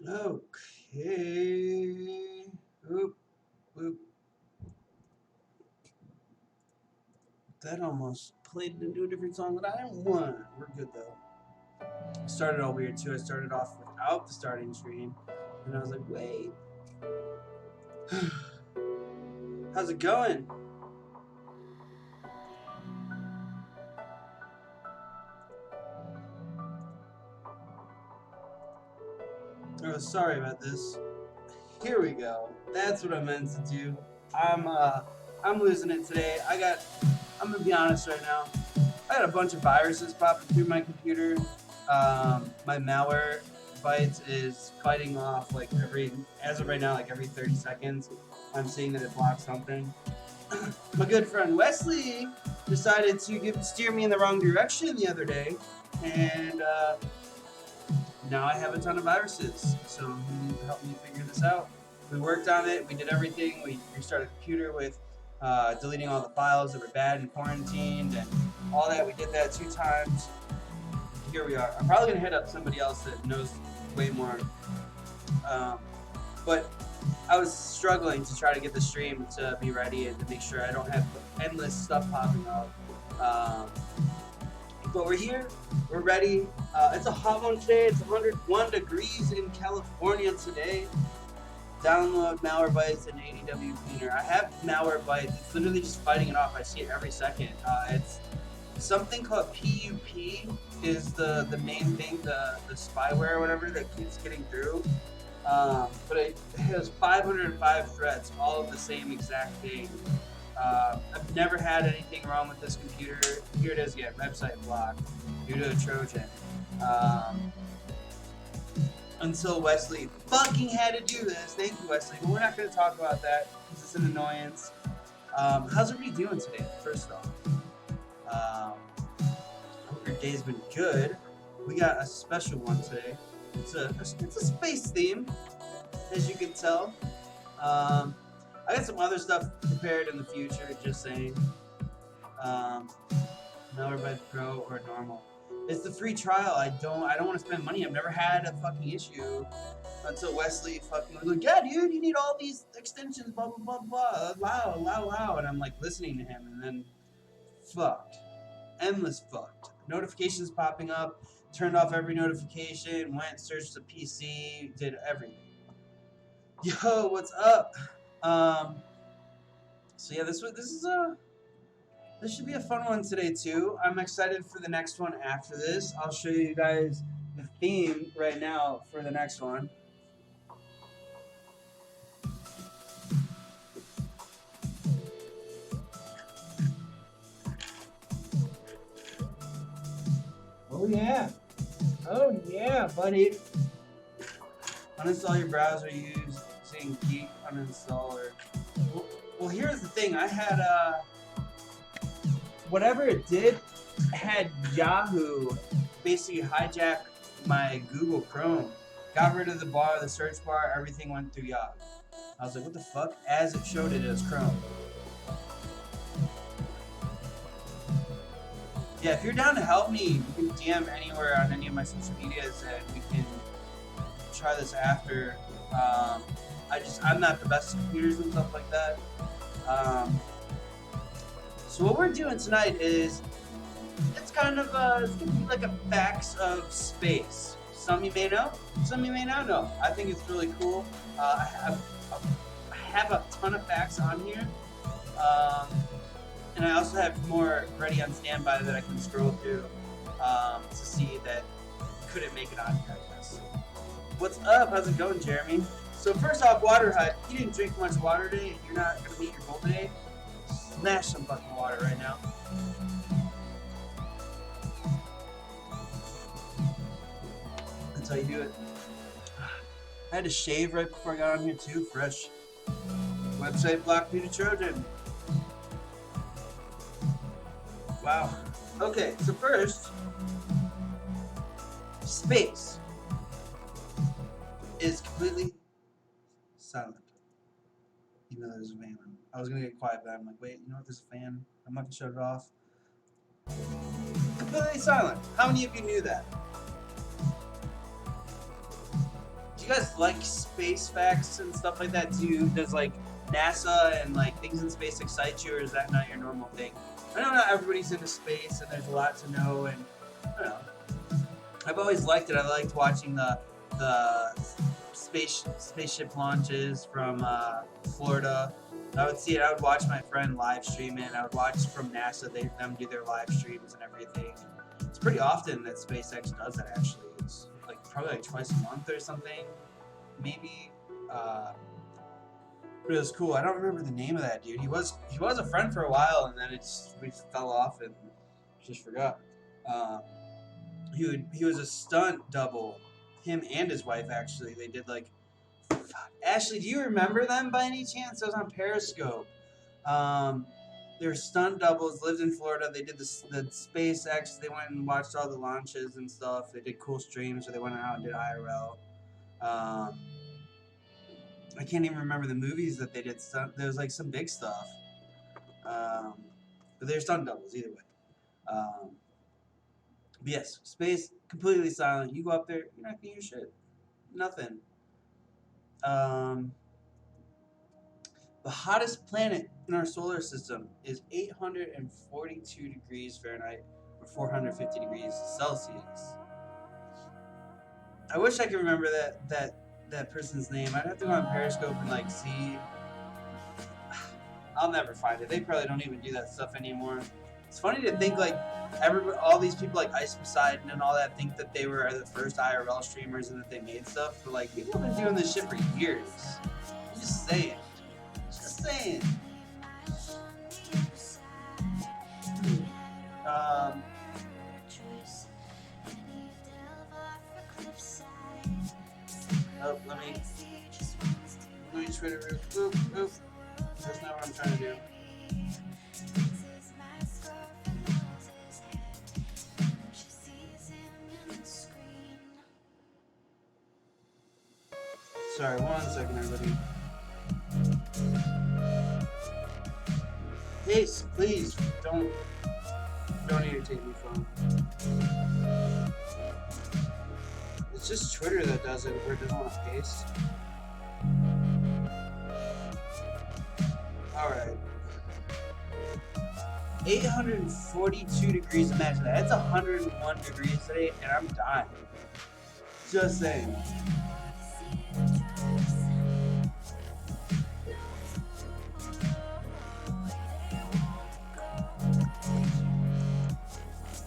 Okay. Oop. That almost played into a different song that I didn't want. We're good though. I started all weird too. I started off without the starting stream, and I was like, wait. How's it going? Oh, sorry about this. Here we go. That's what I meant to do. I'm losing it today. I'm gonna be honest right now. I got a bunch of viruses popping through my computer. My malware bites is fighting off like as of right now, like every 30 seconds. I'm seeing that it blocks something. My good friend Wesley decided to steer me in the wrong direction the other day, and now I have a ton of viruses. So he helped me figure this out. We worked on it. We did everything. We restarted the computer with deleting all the files that were bad and quarantined and all that. We did that 2 times. Here we are. I'm probably going to hit up somebody else that knows way more. But I was struggling to try to get the stream to be ready and to make sure I don't have endless stuff popping up. But we're here. We're ready. It's a hot one today. It's 101 degrees in California today. Download Malwarebytes and ADW Cleaner. I have Malwarebytes. It's literally just fighting it off. I see it every second. It's something called PUP is the main thing, the spyware or whatever that keeps getting through. But it has 505 threats, all of the same exact thing. I've never had anything wrong with this computer. Here it is again, website blocked due to a Trojan. Until Wesley fucking had to do this. Thank you, Wesley. But we're not going to talk about that because it's an annoyance. How's everybody doing today, first off? I hope your day's been good. We got a special one today. It's a space theme, as you can tell. I got some other stuff prepared in the future, just saying. Malwarebytes Pro or normal. It's the free trial. I don't want to spend money. I've never had a fucking issue until Wesley fucking was like, yeah, dude, you need all these extensions, blah, blah, blah, blah, allow. And I'm like listening to him, and then fucked. Endless fucked. Notifications popping up, turned off every notification, went, searched the PC, did everything. Yo, what's up? So yeah, this should be a fun one today too. I'm excited for the next one after this. I'll show you guys the theme right now for the next one. Oh yeah, buddy. Uninstall your browser using Geek uninstaller. Well, here's the thing. I had whatever it did had Yahoo basically hijack my Google Chrome. Got rid of the bar, the search bar, everything went through Yahoo. I was like, what the fuck? As it showed it as Chrome. Yeah, if you're down to help me, you can DM anywhere on any of my social medias and we can try this after. I'm not the best at computers and stuff like that. So what we're doing tonight is it's kind of it's gonna be like a facts of space. Some you may know, some you may not know. I think it's really cool. I have a ton of facts on here, and I also have more ready on standby that I can scroll through to see that couldn't make it on here, I guess. What's up? How's it going, Jeremy? So first off, water hut. You didn't drink much water today, and you're not gonna meet your goal today. Smash some fucking water right now. That's how you do it. I had to shave right before I got on here too. Fresh. Website blocked due to Trojan. Wow. Okay, so first, space is completely silent. Even though there's a fan. I was gonna get quiet, but I'm like, wait, you know what? There's a fan. I'm about to shut it off. Completely silent. How many of you knew that? Do you guys like space facts and stuff like that too? Does like NASA and like things in space excite you, or is that not your normal thing? I know not everybody's into space, and there's a lot to know, and I don't know. I've always liked it. I liked watching the spaceship launches from Florida. I would see it. I would watch my friend live stream it. I would watch from NASA. Them do their live streams and everything. It's pretty often that SpaceX does that. Actually, it's like probably like twice a month or something, maybe. But it was cool. I don't remember the name of that dude. He was a friend for a while, and then we fell off and just forgot. He was a stunt double. Him and his wife, actually. They did like... Ashley, do you remember them by any chance? That was on Periscope. They were stunt doubles, lived in Florida. They did the SpaceX. They went and watched all the launches and stuff. They did cool streams, so they went out and did IRL. I can't even remember the movies that they did. There was like some big stuff. But they're stunt doubles, either way. But yes, space, completely silent. You go up there, you're not gonna hear shit. Nothing. The hottest planet in our solar system is 842 degrees Fahrenheit or 450 degrees Celsius. I wish I could remember that person's name. I'd have to go on Periscope and like see. I'll never find it. They probably don't even do that stuff anymore. It's funny to think like all these people like Ice Poseidon and all that think that they were the first IRL streamers and that they made stuff, but like people have been doing this shit for years. I'm just saying. Just saying. Oh, let me try to oop. That's not what I'm trying to do. Sorry, 1 second, everybody. Pace, please, don't irritate my phone. It's just Twitter that does it, where it doesn't want to paste. Alright. 842 degrees, imagine that. It's 101 degrees today, and I'm dying. Just saying.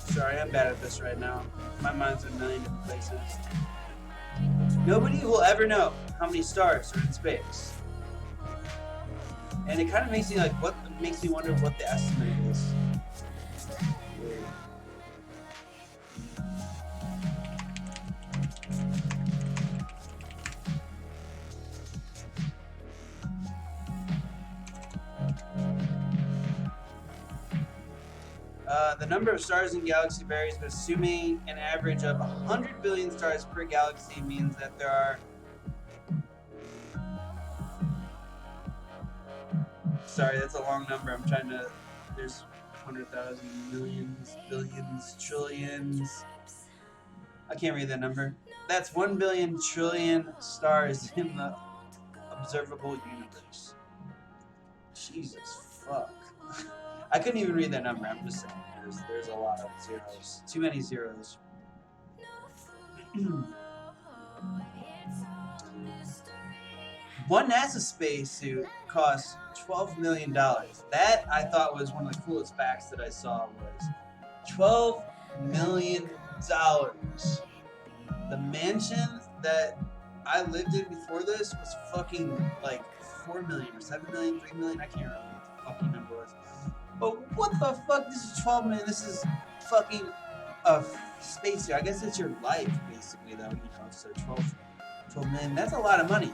Sorry, I'm bad at this right now. My mind's in a million different places. Nobody will ever know how many stars are in space. And it kind of makes me makes me wonder what the estimate is. The number of stars in the galaxy varies, but assuming an average of 100 billion stars per galaxy means that there are... Sorry, that's a long number. I'm trying to... There's 100,000, millions, billions, trillions. I can't read that number. That's 1 billion trillion stars in the observable universe. Jesus fuck. I couldn't even read that number. I'm just saying. There's a lot of zeros. Too many zeros. One NASA spacesuit costs $12 million. That I thought was one of the coolest facts that I saw was $12 million. The mansion that I lived in before this was fucking like 4 million or 7 million, 3 million. I can't remember what the fucking number was. But what the fuck? This is 12 million. This is fucking a spacesuit. I guess it's your life, basically, though. You know, so 12 million. That's a lot of money.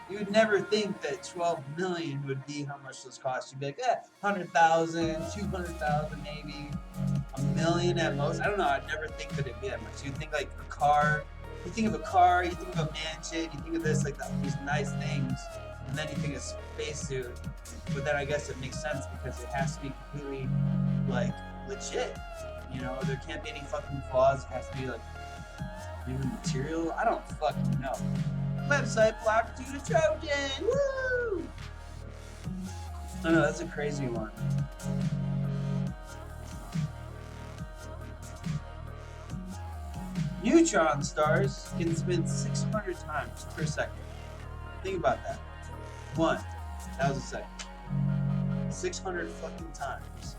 You would never think that 12 million would be how much those cost. You'd be like, 100,000, 200,000 maybe, a million at most. I don't know. I'd never think that it'd be that much. You'd think like a car. You think of a car, you think of a mansion, you think of this, like these nice things, and then you think of spacesuit. But then I guess it makes sense because it has to be completely, like, legit. You know, there can't be any fucking flaws. It has to be, like, even material. I don't fucking know. Website blocked due to Trojan. Woo! I know, that's a crazy one. Neutron stars can spin 600 times per second. Think about that. That was a second. 600 fucking times.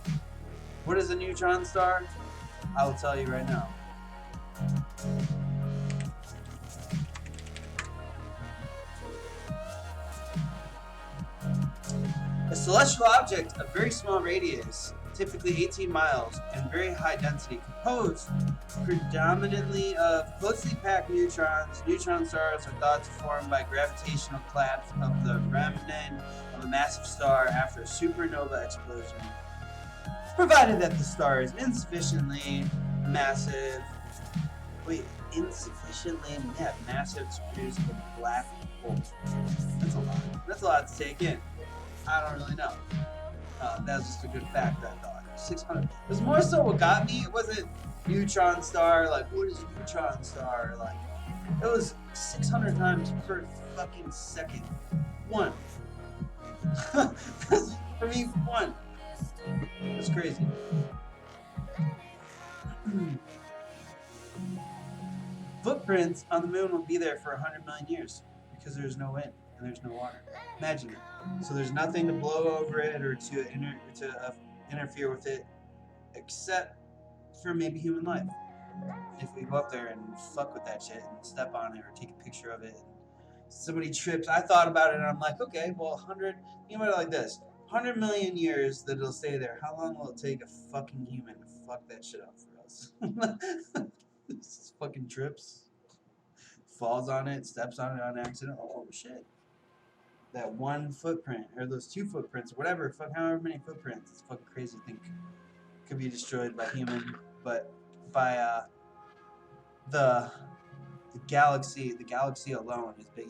What is a neutron star? I will tell you right now. A celestial object of very small radius, typically 18 miles, and very high density, composed predominantly of closely packed neutrons. Neutron stars are thought to form by gravitational collapse of the remnant of a massive star after a supernova explosion, provided that the star is insufficiently massive. Massive to produce a black hole. That's a lot. That's a lot to take in. I don't really know. That was just a good fact, I thought. 600. It was more so what got me. It wasn't neutron star, like, what is a neutron star? Like, it was 600 times per fucking second. One. For me, one. It's crazy. Footprints on the moon will be there for 100 million years because there's no wind and there's no water. Imagine it. So there's nothing to blow over it or to interfere with it, except for maybe human life. If we go up there and fuck with that shit and step on it or take a picture of it, and somebody trips. I thought about it and I'm like, okay, well, 100. Think about it like this: 100 million years that it'll stay there. How long will it take a fucking human to fuck that shit up for us? Fucking trips, falls on it, steps on it on accident. Oh shit. That one footprint, or those two footprints, or whatever, fuck however many footprints, it's fucking crazy to think could be destroyed by human, but by the galaxy alone, as big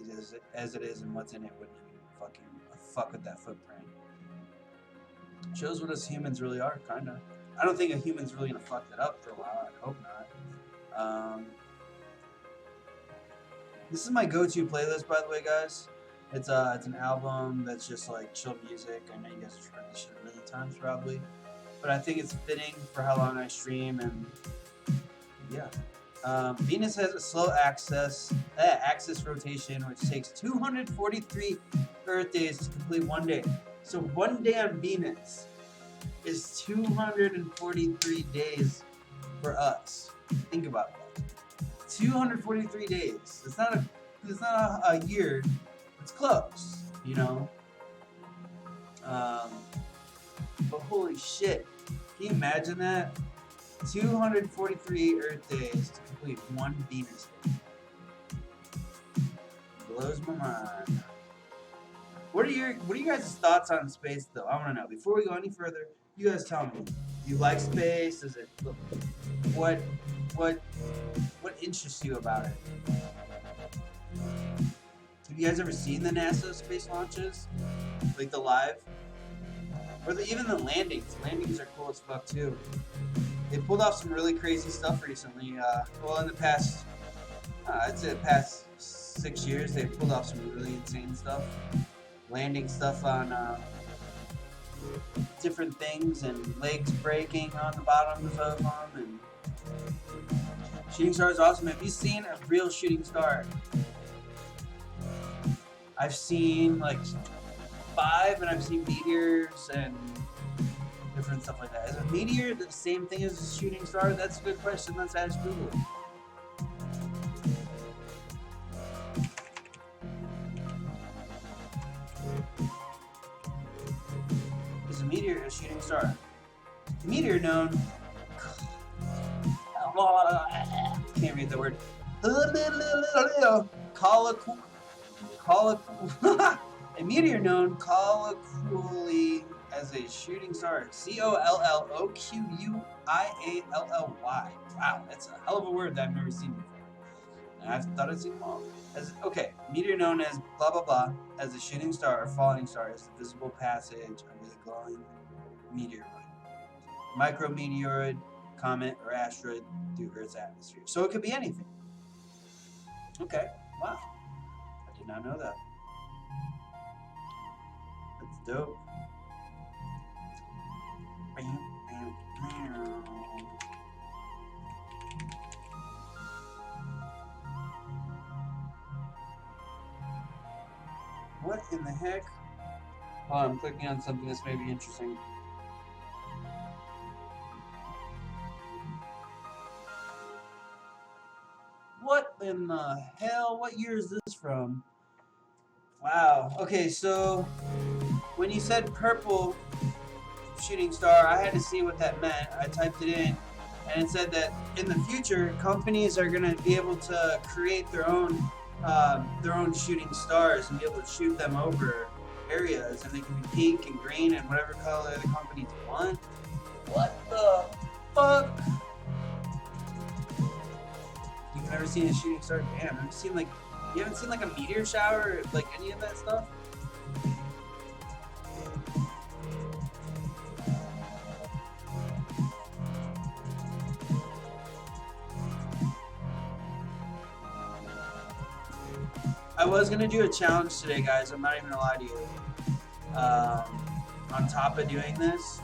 as it is and what's in it, wouldn't even fucking fuck with that footprint. Shows what us humans really are, kinda. I don't think a human's really gonna fuck that up for a while. I hope not. This is my go-to playlist, by the way, guys. It's an album that's just like chill music. I know you guys have heard this shit a million times probably, but I think it's fitting for how long I stream, and yeah. Venus has a slow axis rotation, which takes 243 Earth days to complete one day. So one day on Venus is 243 days for us. Think about that. 243 days. It's not a year. It's close, you know. But holy shit, can you imagine that? 243 Earth days to complete one Venus day. Blows my mind. What are your guys' thoughts on space, though? I want to know. Before we go any further, you guys tell me. Do you like space? Is it what interests you about it? Have you guys ever seen the NASA space launches? Like the live? Or even the landings. Landings are cool as fuck too. They pulled off some really crazy stuff recently. Well, in the past, I'd say the past 6 years, they've pulled off some really insane stuff, landing stuff on different things and legs breaking on the bottoms of them. And shooting star is awesome. Have you seen a real shooting star? I've seen like 5, and I've seen meteors and different stuff like that. Is a meteor the same thing as a shooting star? That's a good question. Let's ask Google. Is a meteor a shooting star? Meteor known. Can't read the word. A meteor known colloquially as a shooting star. COLLOQUIALLY. Wow, that's a hell of a word that I've never seen before. And I thought I'd seen them all. Okay, meteor known as blah blah blah as a shooting star or falling star is the visible passage under the glowing meteoroid, micrometeoroid, comet, or asteroid through Earth's atmosphere. So it could be anything. Okay, wow. I did not know that. That's dope. What in the heck? Oh, I'm clicking on something that's maybe interesting. What in the hell? What year is this from? Wow. Okay, so when you said purple shooting star, I had to see what that meant. I typed it in, and it said that in the future, companies are going to be able to create their own shooting stars and be able to shoot them over areas, and they can be pink and green and whatever color the companies want. What the fuck? You've never seen a shooting star? Damn, you haven't seen like a meteor shower or like any of that stuff? I was gonna do a challenge today, guys. I'm not even gonna lie to you. On top of doing this,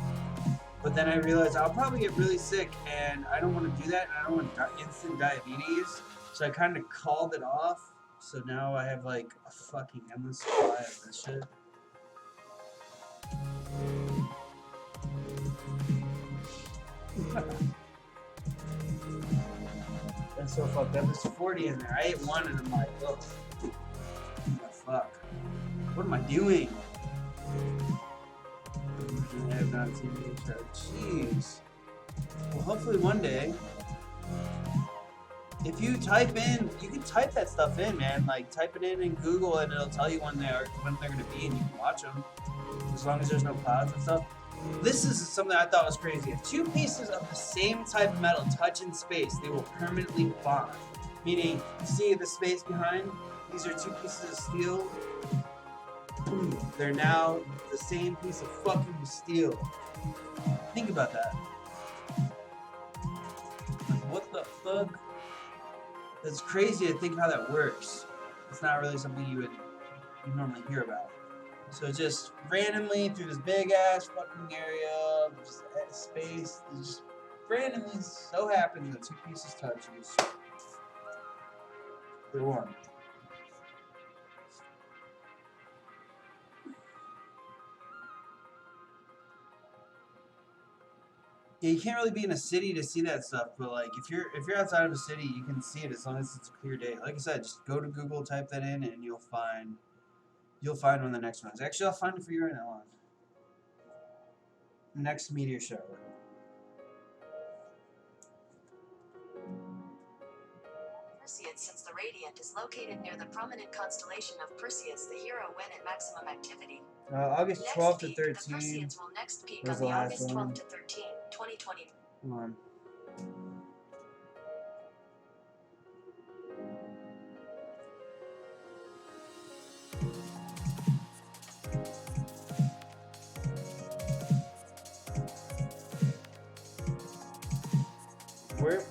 but then I realized I'll probably get really sick, and I don't want to do that, and I don't want instant diabetes. So I kind of called it off. So now I have like a fucking endless supply of this shit. That's so fucked up. There's 40 in there. I ate one, and I'm like, ugh. What the fuck? What am I doing? I have not seen the show. Jeez. Well, hopefully one day, if you type in, you can type that stuff in, man. Like, type it in Google, and it'll tell you when they're going to be, and you can watch them. As long as there's no clouds and stuff. This is something I thought was crazy. If 2 pieces of the same type of metal touch in space, they will permanently bond. Meaning, see the space behind? These are 2 pieces of steel. They're now the same piece of fucking steel. Think about that. Like, what the fuck? That's crazy to think how that works. It's not really something you normally hear about. So just randomly through this big ass fucking area, just space, it just randomly so happens that 2 pieces touch and they're one. Yeah, you can't really be in a city to see that stuff, but like if you're outside of a city, you can see it as long as it's a clear day. Like I said, just go to Google, type that in, and you'll find when the next one is. Actually, I'll find it for you right now. Next meteor shower. Perseus, since the radiant is located near the prominent constellation of Perseus, the hero when at maximum activity. August 12th to 13th. The Perseans will next peak was on the the last August 12th one. to 13, 2020. Come on.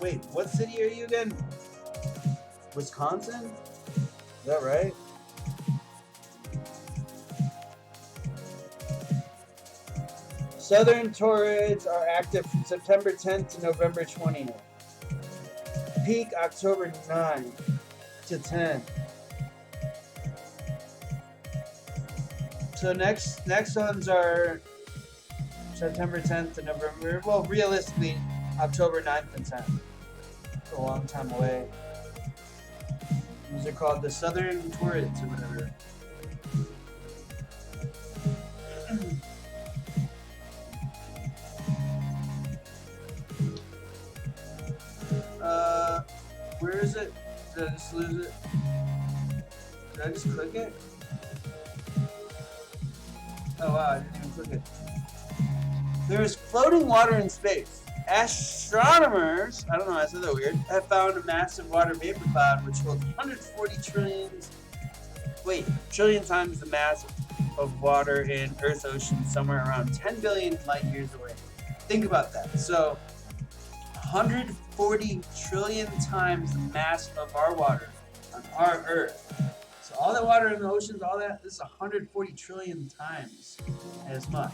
Wait, what city are you again? Wisconsin? Is that right? Southern torrids are active from September 10th to November 20th. Peak October 9 to 10. So next ones are September 10th to November. Well, realistically, October 9th and 10th. It's a long time away. These are called the Southern Torrids or whatever. Where is it? Did I just lose it? Did I just click it? Oh wow, I didn't even click it. There is floating water in space. Astronomers, I don't know, I said that weird, have found a massive water vapor cloud which holds 140 trillion times the mass of water in Earth's ocean, somewhere around 10 billion light years away. Think about that. So, 140 trillion times the mass of our water on our Earth. So all that water in the oceans, all that, this is 140 trillion times as much.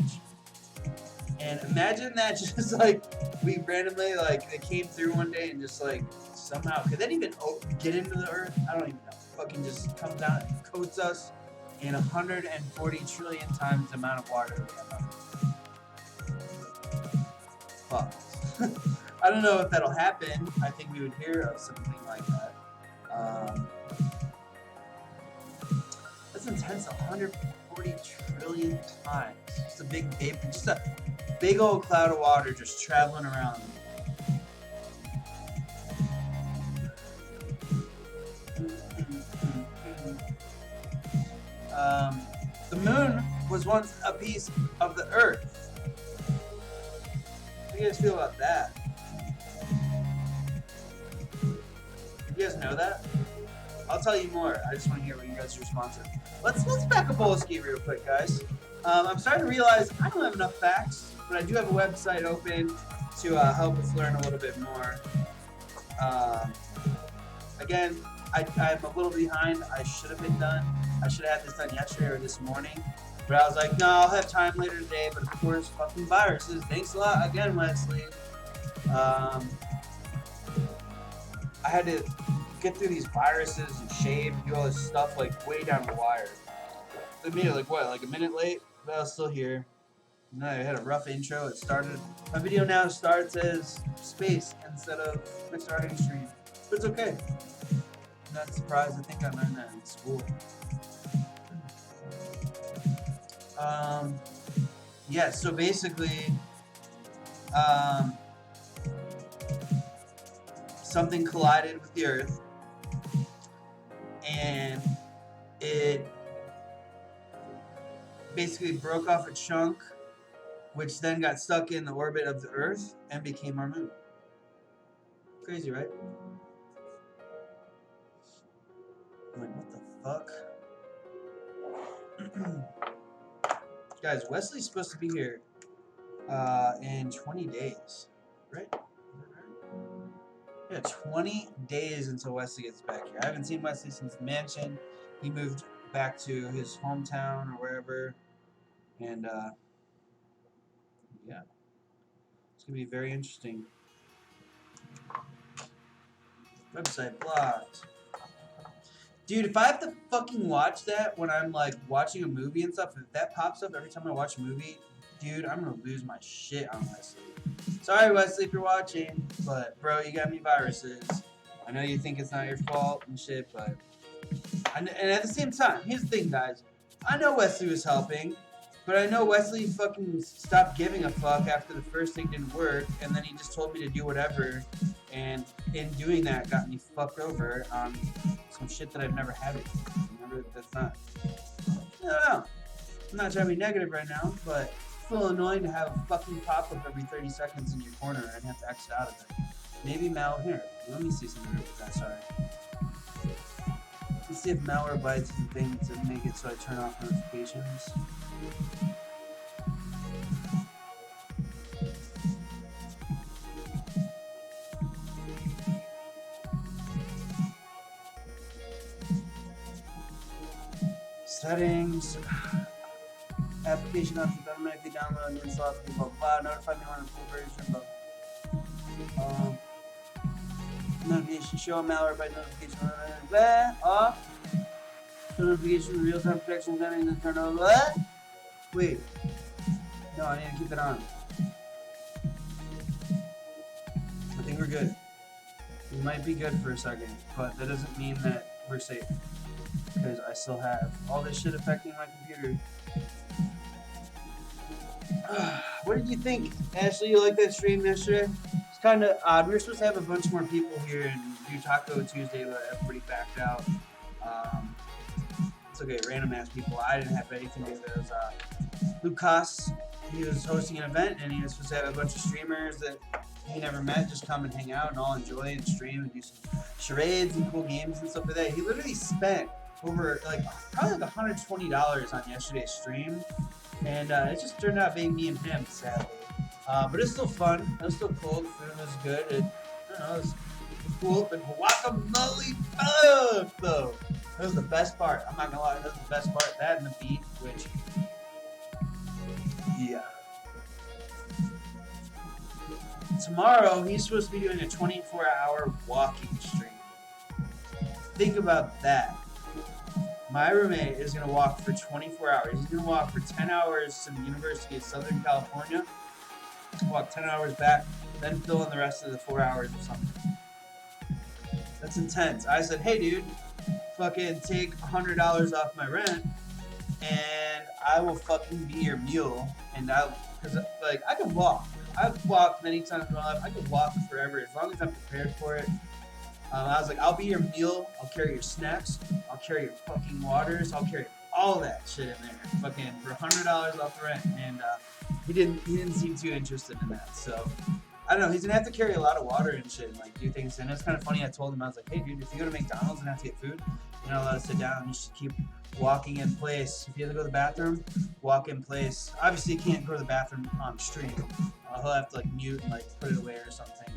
And imagine that just like we randomly, like it came through one day and just like somehow, could that even get into the Earth? I don't even know. Fucking just comes down and coats us in 140 trillion times the amount of water that we have. Fuck. I don't know if that'll happen. I think we would hear of something like that. That's intense. 140 trillion times. Just a big vapor. Just a big old cloud of water just traveling around. The moon was once a piece of the Earth. How do you guys feel about that? You guys know that? I'll tell you more. I just want to hear what you guys' response is. Let's back up Bolski real quick, guys. I'm starting to realize I don't have enough facts, but I do have a website open to help us learn a little bit more. Again, I'm a little behind. I should have been done. I should have had this done yesterday or this morning. But I was like, no, I'll have time later today. But of course, fucking viruses. Thanks a lot again, Wesley. I had to get through these viruses and shave and do all this stuff like way down the wire. I made it like what, like a minute late? But I was still here. And I had a rough intro. It started. My video now starts as space instead of next starting stream. But it's okay. I'm not surprised. I think I learned that in school. Yeah, so basically, something collided with the Earth, and it basically broke off a chunk, which then got stuck in the orbit of the Earth and became our moon. Crazy, right? I'm like, what the fuck? Guys, Wesley's supposed to be here in 20 days, right? Yeah, 20 days until Wesley gets back here. I haven't seen Wesley since the mansion. He moved back to his hometown or wherever. And, yeah. It's going to be very interesting. Website blocked. Dude, if I have to fucking watch that when I'm, like, watching a movie and stuff, if that pops up every time I watch a movie, dude, I'm going to lose my shit on Wesley. Sorry, Wesley, if you're watching, but, bro, you got me viruses. I know you think it's not your fault and shit, but... And at the same time, here's the thing, guys. I know Wesley was helping, but I know Wesley fucking stopped giving a fuck after the first thing didn't work, and then he just told me to do whatever, and in doing that got me fucked over on some shit that I've never had it. Remember, that's not... I don't know. I'm not trying to be negative right now, but it's a little annoying to have a fucking pop-up every 30 seconds in your corner and have to exit out of it. Maybe here. Let me see something real quick. Sorry. Let's see if malware bites the thing to make it so I turn off notifications. Settings. Application options automatically download and install. Blah blah. Notify me when a full version. Blah. Notification show malware by notification. Blah. Off. Notification real time protection setting and turn on. What? Wait. No, I need to keep it on. I think we're good. We might be good for a second, but that doesn't mean that we're safe. Because I still have all this shit affecting my computer. What did you think, Ashley? You like that stream yesterday? It's kind of odd. We were supposed to have a bunch more people here and do Taco Tuesday, but everybody backed out. It's okay, random ass people. I didn't have anything to do with it. It was Lucas. He was hosting an event, and he was supposed to have a bunch of streamers that he never met just come and hang out and all enjoy and stream and do some charades and cool games and stuff like that. He literally spent over probably like $120 on yesterday's stream, and it just turned out being me and him, sadly. But it's still fun. It was still cool. The food was good. I don't know, it was cool. But guacamole, fuck though. That was the best part. I'm not gonna lie, that was the best part. That and the beef, which, yeah. Tomorrow, he's supposed to be doing a 24-hour walking stream. Think about that. My roommate is going to walk for 24 hours. He's going to walk for 10 hours to the University of Southern California, walk 10 hours back, then fill in the rest of the 4 hours or something. That's intense. I said, hey, dude, fucking take $100 off my rent, and I will fucking be your mule. And because I can walk. I've walked many times in my life. I could walk forever as long as I'm prepared for it. I was like, I'll be your mule. I'll carry your snacks. I'll carry your fucking waters. I'll carry all that shit in there. Fucking for $100 off the rent. And he didn't seem too interested in that. So I don't know. He's gonna have to carry a lot of water and shit and like do things. And it's kind of funny. I told him, I was like, hey dude, if you go to McDonald's and have to get food, you're not allowed to sit down. You should keep walking in place. If you have to go to the bathroom, walk in place. Obviously, you can't go to the bathroom on stream. He'll have to like mute and like put it away or something.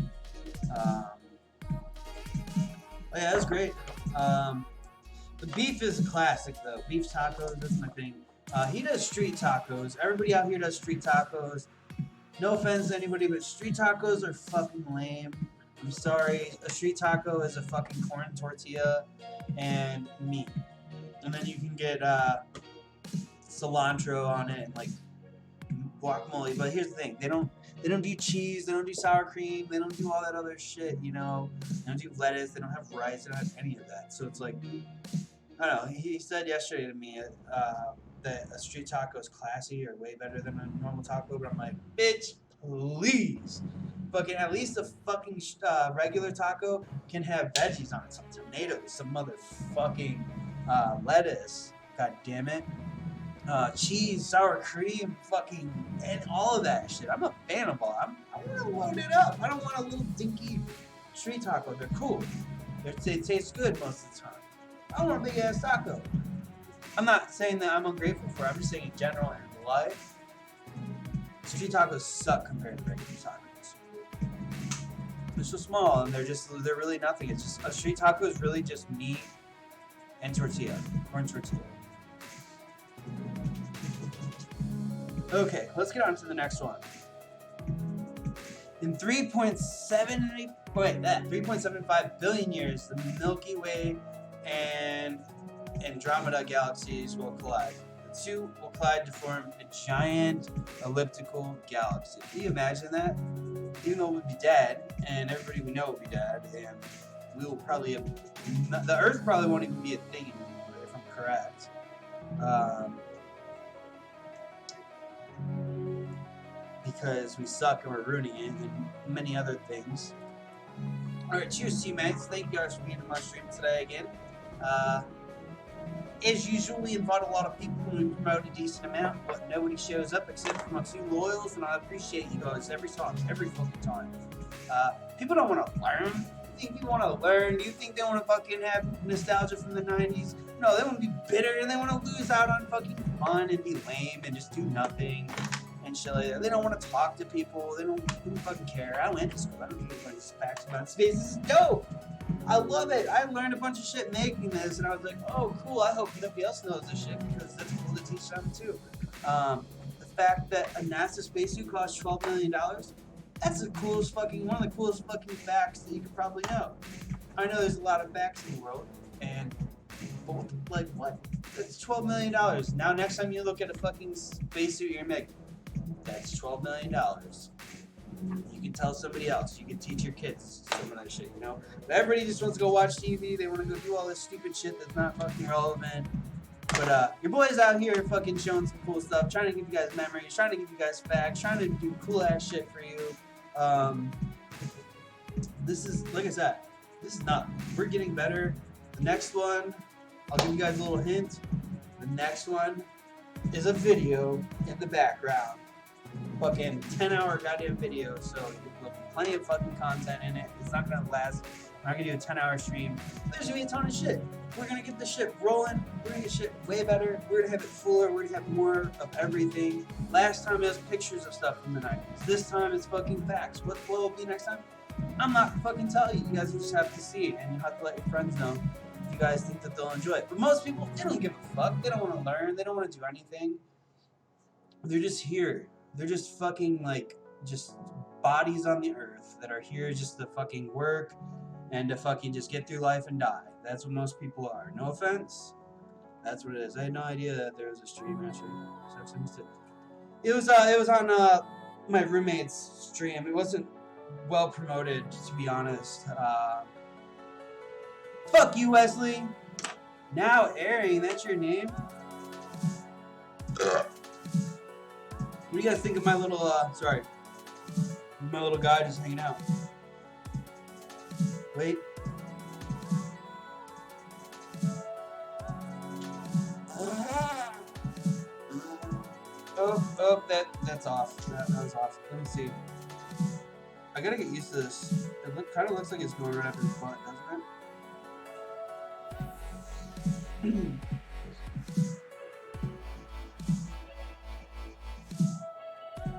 But yeah, that was great. The beef is a classic though. Beef tacos, that's my thing. He does street tacos. Everybody out here does street tacos. No offense to anybody, but street tacos are fucking lame. I'm sorry. A street taco is a fucking corn tortilla and meat. And then you can get cilantro on it and like guacamole. But here's the thing: they don't do cheese, they don't do sour cream, they don't do all that other shit. You know, they don't do lettuce, they don't have rice, they don't have any of that. So it's like, I don't know. He said yesterday to me that a street taco is classy or way better than a normal taco. But I'm like, bitch, please. Fucking at least a fucking regular taco can have veggies on it, some tomatoes, some motherfucking lettuce, god damn it, cheese, sour cream, fucking, and all of that shit. I'm a fan of all. I want to load it up. I don't want a little dinky street taco. They're cool. They taste good most of the time. I want a big ass taco. I'm not saying that I'm ungrateful for it. I'm just saying in general in life, street tacos suck compared to regular tacos. They're so small and they're really nothing. It's just a street taco is really just meat and tortilla, corn tortilla. Okay, let's get on to the next one. In 3.75 billion years, the Milky Way and Andromeda galaxies will collide. The two will collide to form a giant elliptical galaxy. Can you imagine that? Even though we'll be dead, and everybody we know will be dead, and we will probably the Earth probably won't even be a thing anymore, if I'm correct. Because we suck and we're ruining it, and many other things. Alright, cheers to you, mates. Thank you guys for being in my stream today again. As usual, we invite a lot of people and we promote a decent amount, but nobody shows up except for my two loyals, and I appreciate you guys every fucking time. People don't want to learn. You think you want to learn? Do you think they want to fucking have nostalgia from the 90s? No, they want to be bitter and they want to lose out on fucking fun and be lame and just do nothing and shit like that. They don't want to talk to people. They don't fucking care. I went to school. I don't need to learn facts about space. This is dope. I love it. I learned a bunch of shit making this, and I was like, oh, cool. I hope nobody else knows this shit because that's cool to teach them too. The fact that a NASA spacesuit costs $12 million, that's the coolest fucking, one of the coolest fucking facts that you could probably know. I know there's a lot of facts in the world, and like what? That's $12 million. Now, next time you look at a fucking spacesuit, you're gonna be like, that's $12 million. You can tell somebody else. You can teach your kids some of that shit, you know? But everybody just wants to go watch TV. They want to go do all this stupid shit that's not fucking relevant. But your boy's out here fucking showing some cool stuff, trying to give you guys memories, trying to give you guys facts, trying to do cool ass shit for you. This is, like I said, this is nothing. We're getting better. The next one, I'll give you guys a little hint. The next one is a video in the background. Fucking 10-hour goddamn video, so there'll be plenty of fucking content in it. It's not gonna last. I'm not gonna do a 10-hour stream. There's gonna be a ton of shit. We're gonna get the shit rolling. We're gonna get shit way better. We're gonna have it fuller. We're gonna have more of everything. Last time it was pictures of stuff from the 90s. This time it's fucking facts. What will it be next time? I'm not fucking telling you. You guys will just have to see it, and you have to let your friends know if you guys think that they'll enjoy it. But most people, they don't give a fuck. They don't want to learn. They don't want to do anything. They're just here. They're just fucking like just bodies on the earth that are here just to fucking work and to fucking just get through life and die. That's what most people are. No offense. That's what it is. I had no idea that there was a stream actually. It was on my roommate's stream. It wasn't well promoted, to be honest. Fuck you, Wesley. Now airing, that's your name? What do you guys think of my little, my little guy just hanging out? Wait. Oh, that's off. That was off. Let me see. I gotta get used to this. It kind of looks like it's going right up his butt, doesn't it?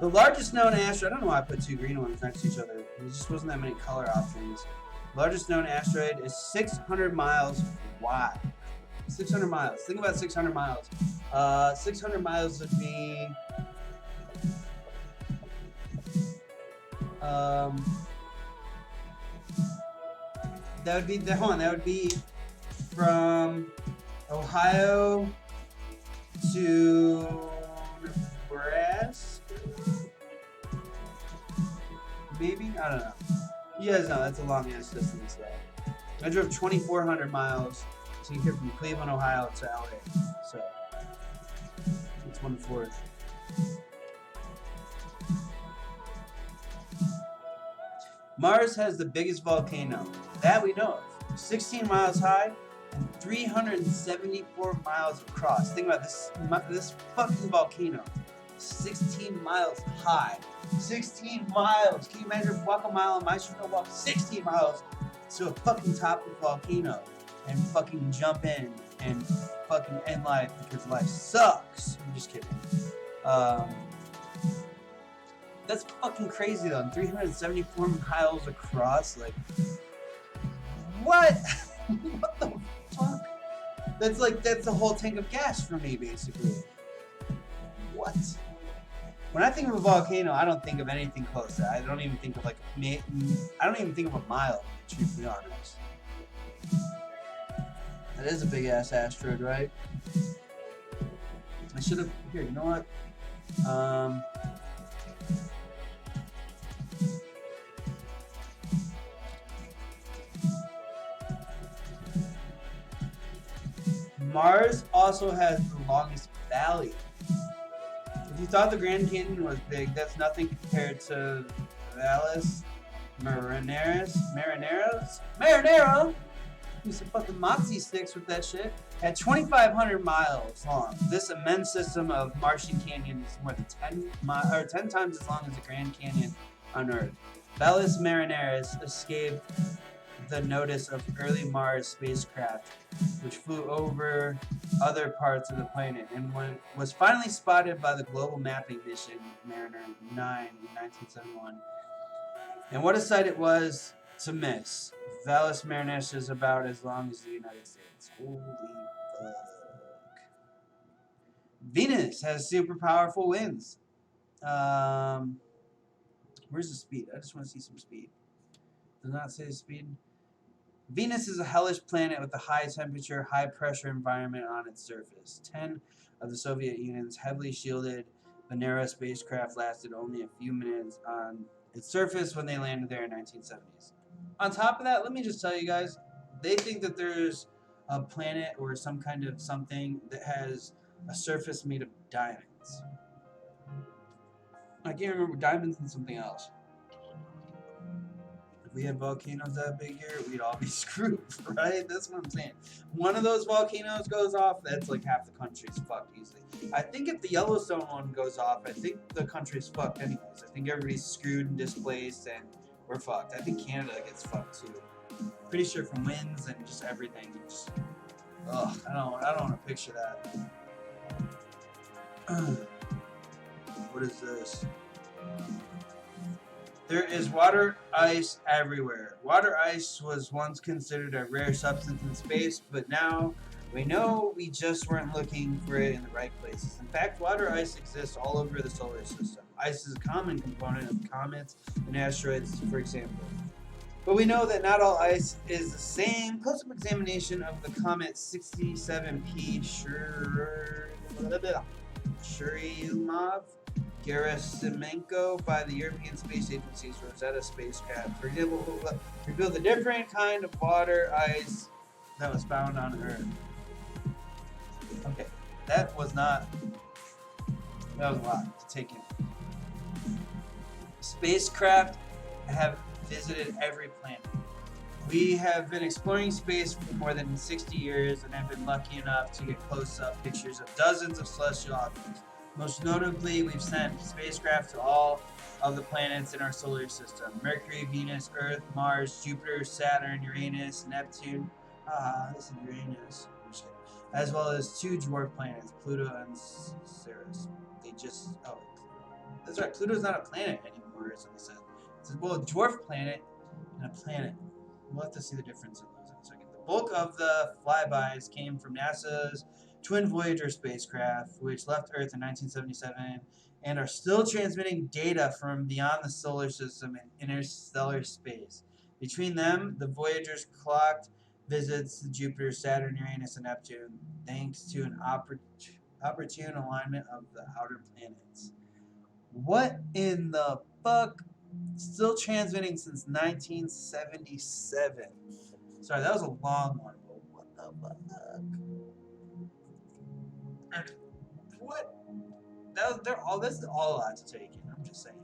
The largest known asteroid, I don't know why I put two green ones next to each other. There just wasn't that many color options. Largest known asteroid is 600 miles wide. 600 miles. Think about 600 miles. 600 miles would be... that would be from Ohio to Nebraska? Maybe? I don't know. You guys know that's a long ass distance though. I drove 2,400 miles to get here from Cleveland, Ohio to LA. So it's 1/4. Mars has the biggest volcano. That we know of. 16 miles high and 374 miles across. Think about this fucking volcano. 16 miles high. 16 miles. Can you imagine walk a mile on my street? No, walk 16 miles to a fucking top of a volcano and fucking jump in and fucking end life because life sucks. I'm just kidding. That's fucking crazy though. 374 miles across, like, what? What the fuck? That's a whole tank of gas for me, basically. What? When I think of a volcano, I don't think of anything close to that. I don't even think of I don't even think of a mile, to be truthfully honest. That is a big ass asteroid, right? I should have, here, you know what? Mars also has the longest valley. If you thought the Grand Canyon was big, that's nothing compared to Valles Marineris. Used to fucking Moxie sticks with that shit. At 2,500 miles long, this immense system of Martian Canyon is more than 10 times as long as the Grand Canyon on Earth. Valles Marineris escaped the notice of early Mars spacecraft, which flew over other parts of the planet, and was finally spotted by the Global Mapping Mission Mariner 9 in 1971. And what a sight it was to miss. Valles Marineris is about as long as the United States. Holy fuck. Venus has super powerful winds. Where's the speed? I just want to see some speed. Does not say the speed. Venus is a hellish planet with a high temperature, high pressure environment on its surface. 10 of the Soviet Union's heavily shielded Venera spacecraft lasted only a few minutes on its surface when they landed there in 1970s. On top of that, let me just tell you guys, they think that there's a planet or some kind of something that has a surface made of diamonds. I can't remember, diamonds and something else. If we had volcanoes that big here, we'd all be screwed, right? That's what I'm saying. One of those volcanoes goes off, that's like half the country's fucked easily. I think if the Yellowstone one goes off, I think the country's fucked anyways. I think everybody's screwed and displaced and we're fucked. I think Canada gets fucked too. Pretty sure from winds and just everything. Just, ugh, I don't want to picture that. What is this? There is water ice everywhere. Water ice was once considered a rare substance in space, but now we know we just weren't looking for it in the right places. In fact, water ice exists all over the solar system. Ice is a common component of comets and asteroids, for example. But we know that not all ice is the same. Close-up examination of the comet 67P Churyumov-Gerasimenko by the European Space Agency's Rosetta spacecraft, for example, revealed a different kind of water ice that was found on Earth. Okay, that was a lot to take in. Spacecraft have visited every planet. We have been exploring space for more than 60 years and have been lucky enough to get close-up pictures of dozens of celestial objects. Most notably, we've sent spacecraft to all of the planets in our solar system: Mercury, Venus, Earth, Mars, Jupiter, Saturn, Uranus, Neptune, this is Uranus, as well as 2 dwarf planets, Pluto and Ceres. That's right, Pluto's not a planet anymore, is what they said. It's a dwarf planet and a planet. We'll have to see the difference in those in a second. The bulk of the flybys came from NASA's twin Voyager spacecraft, which left Earth in 1977 and are still transmitting data from beyond the solar system and interstellar space. Between them, the Voyagers clocked visits to Jupiter, Saturn, Uranus, and Neptune, thanks to an opportune alignment of the outer planets. What in the fuck? Still transmitting since 1977. Sorry, that was a long one. But what the fuck? And what? This is all a lot to take in. I'm just saying.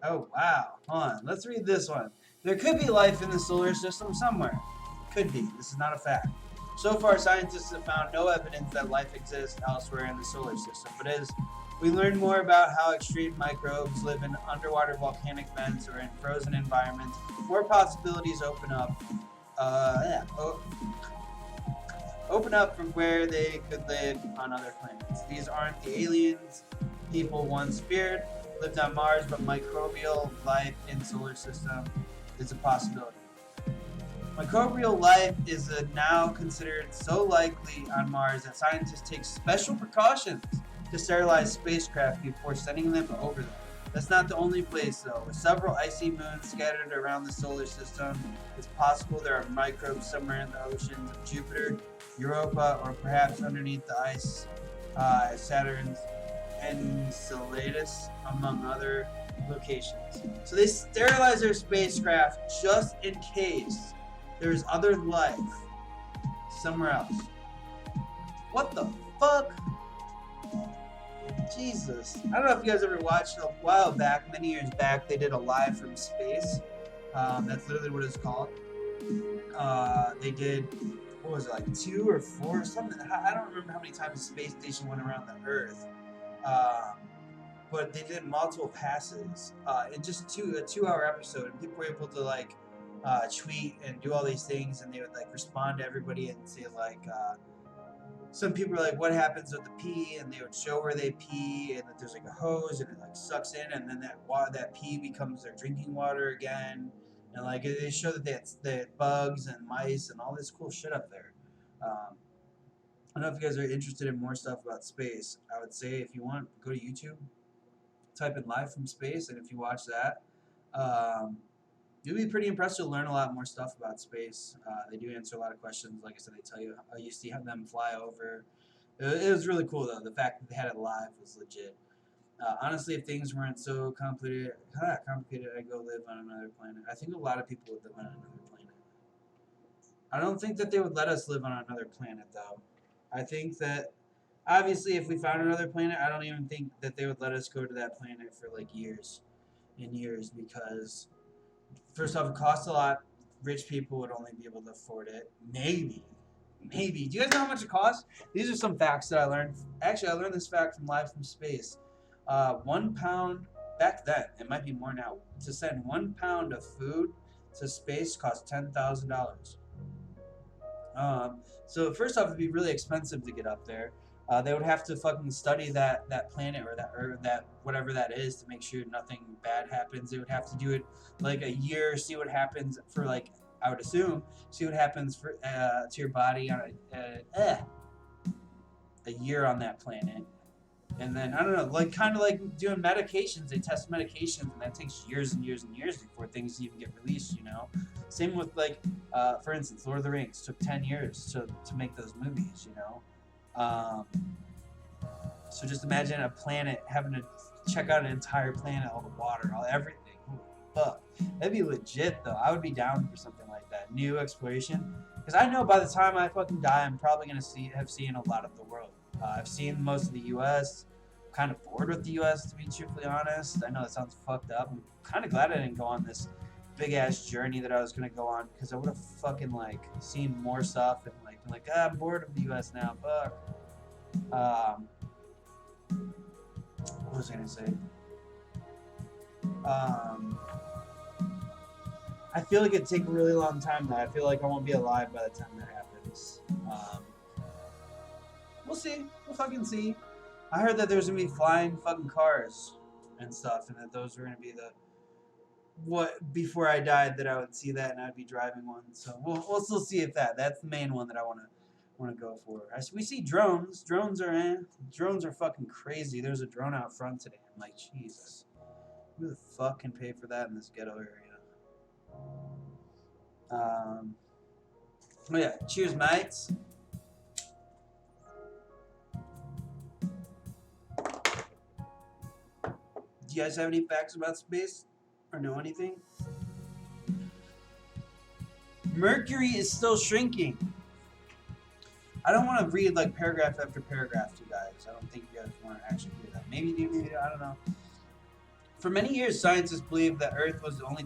Oh, wow. Hold on. Let's read this one. There could be life in the solar system somewhere. Could be. This is not a fact. So far, scientists have found no evidence that life exists elsewhere in the solar system. But as we learn more about how extreme microbes live in underwater volcanic vents or in frozen environments, more possibilities open up. Open up from where they could live on other planets. These aren't the aliens people once feared. Lived on Mars, but microbial life in solar system is a possibility. Microbial life is now considered so likely on Mars that scientists take special precautions to sterilize spacecraft before sending them over there. That's not the only place, though. With several icy moons scattered around the solar system, it's possible there are microbes somewhere in the oceans of Jupiter, Europa, or perhaps underneath the ice, Saturn's Enceladus, among other locations. So they sterilize their spacecraft just in case there's other life somewhere else. What the fuck? Jesus. I don't know if you guys ever watched, a while back, many years back, they did a live from space. That's literally what it's called. They did, what what was it, like 2 or 4 or something? I don't remember how many times the space station went around the Earth. But they did multiple passes in just a 2-hour episode, and people were able to like tweet and do all these things, and they would like respond to everybody and say like some people were like, what happens with the pee, and they would show where they pee, and that there's like a hose and it like sucks in, and then that pee becomes their drinking water again, and like they show that they had bugs and mice and all this cool shit up there. I don't know if you guys are interested in more stuff about space. I would say if you want, go to YouTube, type in live from space, and if you watch that, you'll be pretty impressed. You'll learn a lot more stuff about space. They do answer a lot of questions. Like I said, they tell you see them fly over. It was really cool though. The fact that they had it live was legit. Honestly, if things weren't so complicated, I'd go live on another planet. I think a lot of people would live on another planet. I don't think that they would let us live on another planet though. I think that obviously if we found another planet, I don't even think that they would let us go to that planet for like years and years, because first off, it costs a lot. Rich people would only be able to afford it. Maybe. Do you guys know how much it costs? These are some facts that I learned. Actually, I learned this fact from Live from Space. 1 pound, back then, it might be more now, to send 1 pound of food to space costs $10,000. So first off, it'd be really expensive to get up there. They would have to fucking study that planet or that whatever that is to make sure nothing bad happens. They would have to do it like a year, see what happens for like, I would assume, see what happens for to your body on a year on that planet. And then I don't know, like kind of like doing medications. They test medications, and that takes years and years and years before things even get released. You know, same with like, for instance, Lord of the Rings took 10 years to make those movies. You know, so just imagine a planet having to check out an entire planet, all the water, all everything. Holy fuck, that'd be legit though. I would be down for something like that, new exploration, because I know by the time I fucking die, I'm probably gonna have seen a lot of the world. I've seen most of the U.S. I'm kind of bored with the U.S. to be truthfully honest. I know that sounds fucked up. I'm kind of glad I didn't go on this big ass journey that I was gonna go on, because I would have fucking like seen more stuff and like been like, I'm bored of the U.S. now. Fuck. What was I gonna say? I feel like it'd take a really long time though. I feel like I won't be alive by the time that happens. We'll see. We'll fucking see. I heard that there's gonna be flying fucking cars and stuff, and that those were gonna be before I died, that I would see that and I'd be driving one. So we'll still see if that's the main one that I wanna go for. We see drones. Drones are fucking crazy. There's a drone out front today. I'm like, Jesus, who the fuck can pay for that in this ghetto area? Oh yeah, cheers, mates. Do you guys have any facts about space or know anything? Mercury is still shrinking. I don't want to read like paragraph after paragraph to you guys. I don't think you guys want to actually do that. Maybe you do, maybe I don't know. For many years, scientists believed that Earth was the only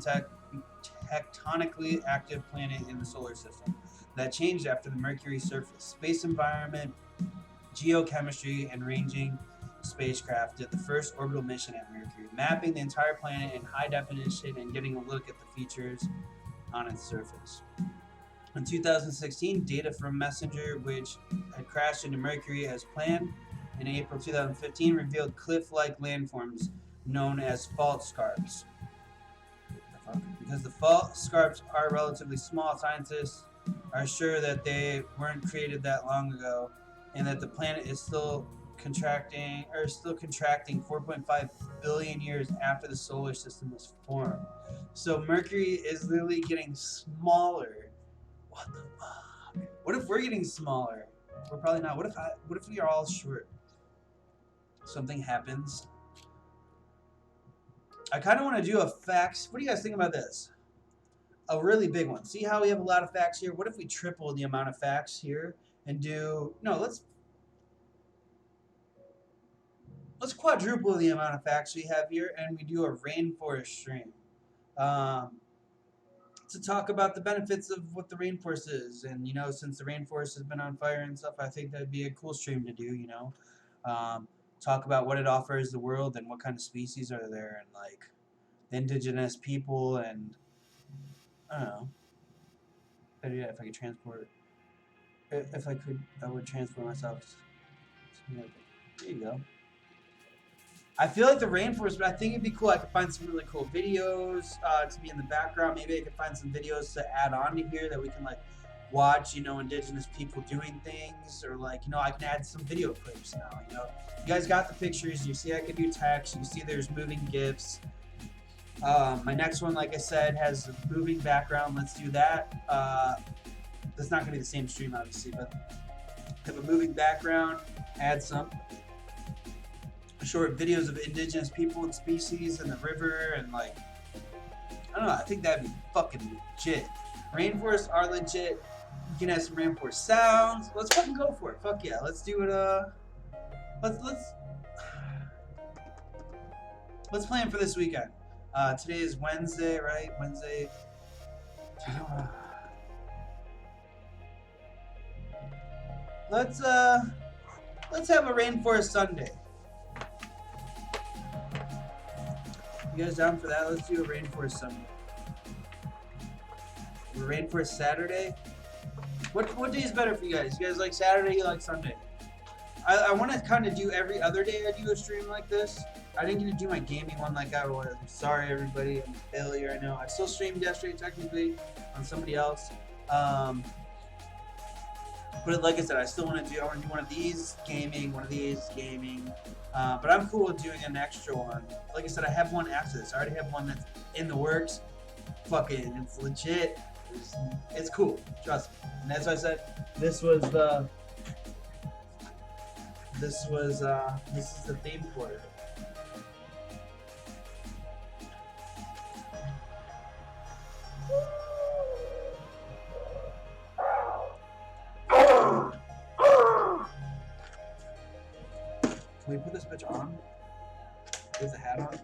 tectonically active planet in the solar system. That changed after the Mercury surface. Space environment, geochemistry, and ranging spacecraft did the first orbital mission at Mercury, mapping the entire planet in high definition and getting a look at the features on its surface. In 2016, data from Messenger, which had crashed into Mercury as planned in April 2015, revealed cliff-like landforms known as fault scarps. Because the fault scarps are relatively small, scientists are sure that they weren't created that long ago, and that the planet is still contracting 4.5 billion years after the solar system was formed. So Mercury is literally getting smaller. What the fuck? What if we're getting smaller? We're probably not. What if we are all short? Something happens. I kind of want to do a facts. What do you guys think about this? A really big one. See how we have a lot of facts here? What if we triple the amount of facts here and let's quadruple the amount of facts we have here, and we do a rainforest stream. to talk about the benefits of what the rainforest is. And, you know, since the rainforest has been on fire and stuff, I think that'd be a cool stream to do, you know. Talk about what it offers the world and what kind of species are there and, like, indigenous people and, I don't know. Better yet, if I could transport, if I could, I would transport myself. There you go. I feel like the rainforest, but I think it'd be cool. I could find some really cool videos to be in the background. Maybe I could find some videos to add on to here that we can like watch, you know, indigenous people doing things, or like, you know, I can add some video clips now. You know, you guys got the pictures. You see, I can do text. You see, there's moving GIFs. My next one, like I said, has a moving background. Let's do that. That's not gonna be the same stream, obviously, but have a moving background. Add some short videos of indigenous people and species in the river, and like, I don't know, I think that'd be fucking legit. Rainforests are legit. You can have some rainforest sounds. Let's fucking go for it. Fuck yeah, let's do it. Let's plan for this weekend. Today is Wednesday, right? Wednesday. Let's have a rainforest Sunday. You guys down for that? Let's do a rainforest Sunday. A rainforest Saturday. What day is better for you guys? You guys like Saturday? You like Sunday? I want to kind of do every other day I do a stream like this. I didn't get to do my gaming one like I was. I'm sorry, everybody. I'm a failure. I know. I still streamed yesterday, technically, on somebody else. But like I said, I want to do one of these gaming, one of these gaming. But I'm cool with doing an extra one. Like I said, I have one after this. I already have one that's in the works. Fucking, it's legit. It's cool. Trust me. And as I said, this is the theme for it. Can we put this bitch on? With the hat on?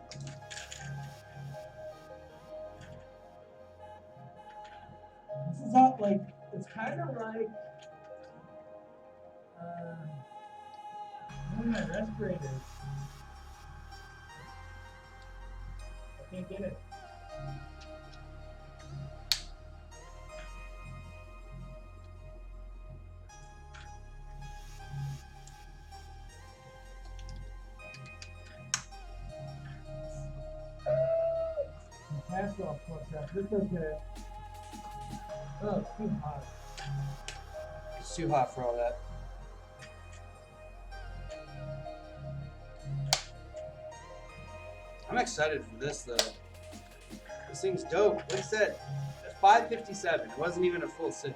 This is not like, it's kind of like, one of my respirators. I can't get it. That's all fucked up. It's okay. Oh, it's too hot. It's too hot for all that. I'm excited for this though. This thing's dope. Like I said, it's 5:57. It wasn't even a full 6.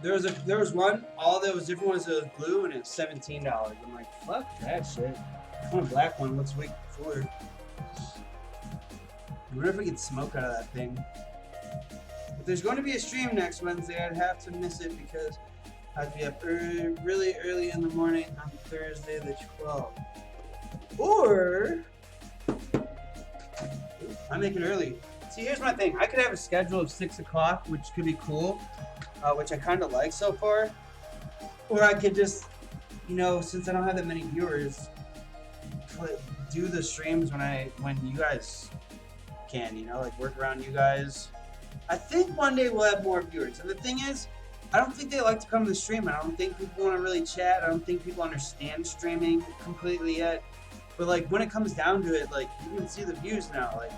There was one. All that was different was it was blue and it's $17. I'm like, fuck that shit. I want a black one. What's week before? I wonder if we can smoke out of that thing. If there's going to be a stream next Wednesday, I'd have to miss it because I'd be up really early in the morning on Thursday the 12th. Or I make it early. See, here's my thing. I could have a schedule of 6 o'clock, which could be cool, which I kind of like so far. Or I could just, you know, since I don't have that many viewers, do the streams when you guys can, you know, like work around you guys. I think one day we'll have more viewers. And the thing is, I don't think they like to come to the stream. I don't think people want to really chat. I don't think people understand streaming completely yet. But like when it comes down to it, like you can see the views now. Like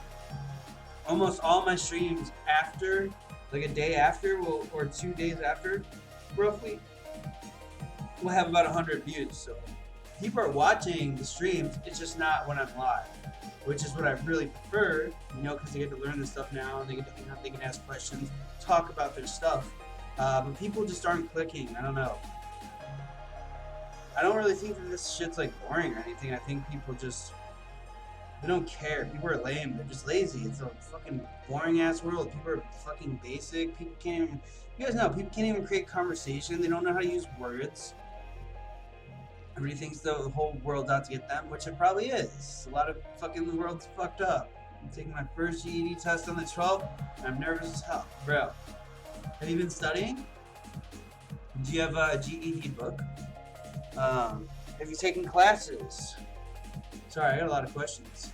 almost all my streams after, like a day after, or 2 days after, roughly, will have about 100 views. So people are watching the streams. It's just not when I'm live, which is what I really prefer, you know, because they get to learn this stuff now. They get to, you know, they can ask questions, talk about their stuff. But people just aren't clicking. I don't know. I don't really think that this shit's like boring or anything. I think people just, they don't care. People are lame. They're just lazy. It's a fucking boring ass world. People are fucking basic. People can't even, you guys know, people can't even create conversation. They don't know how to use words. Everybody thinks the whole world's out to get them, which it probably is. A lot of fucking the world's fucked up. I'm taking my first GED test on the 12th, and I'm nervous as hell. Bro, have you been studying? Do you have a GED book? Have you taken classes? Sorry, I got a lot of questions.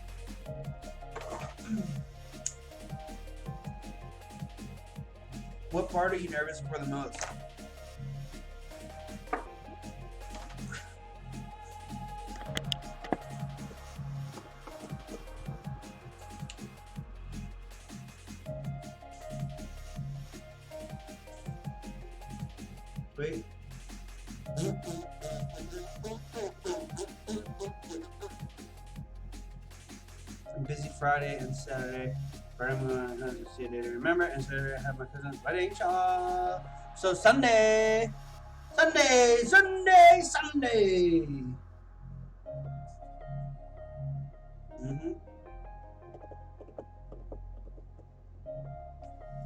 What part are you nervous for the most? Wait. I'm busy Friday and Saturday. Friday I'm gonna see a day to remember, and Saturday I have my cousin's wedding. So Sunday.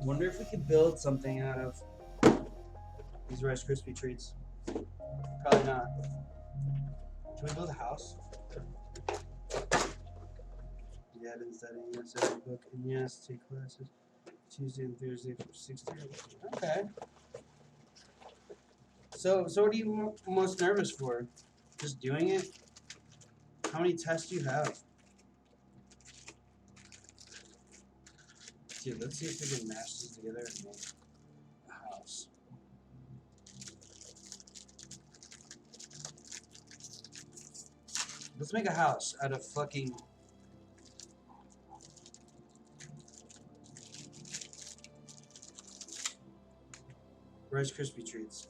Wonder if we could build something out of these Rice Krispie treats. Probably not. Can we build a house? Yeah, I've been studying. Yes, every book. And yes, take classes Tuesday and Thursday from 6 to 8. Okay. So what are you most nervous for? Just doing it? How many tests do you have? Dude, let's see if we can mash these together and make a house. Let's make a house out of fucking... Rice Krispie treats.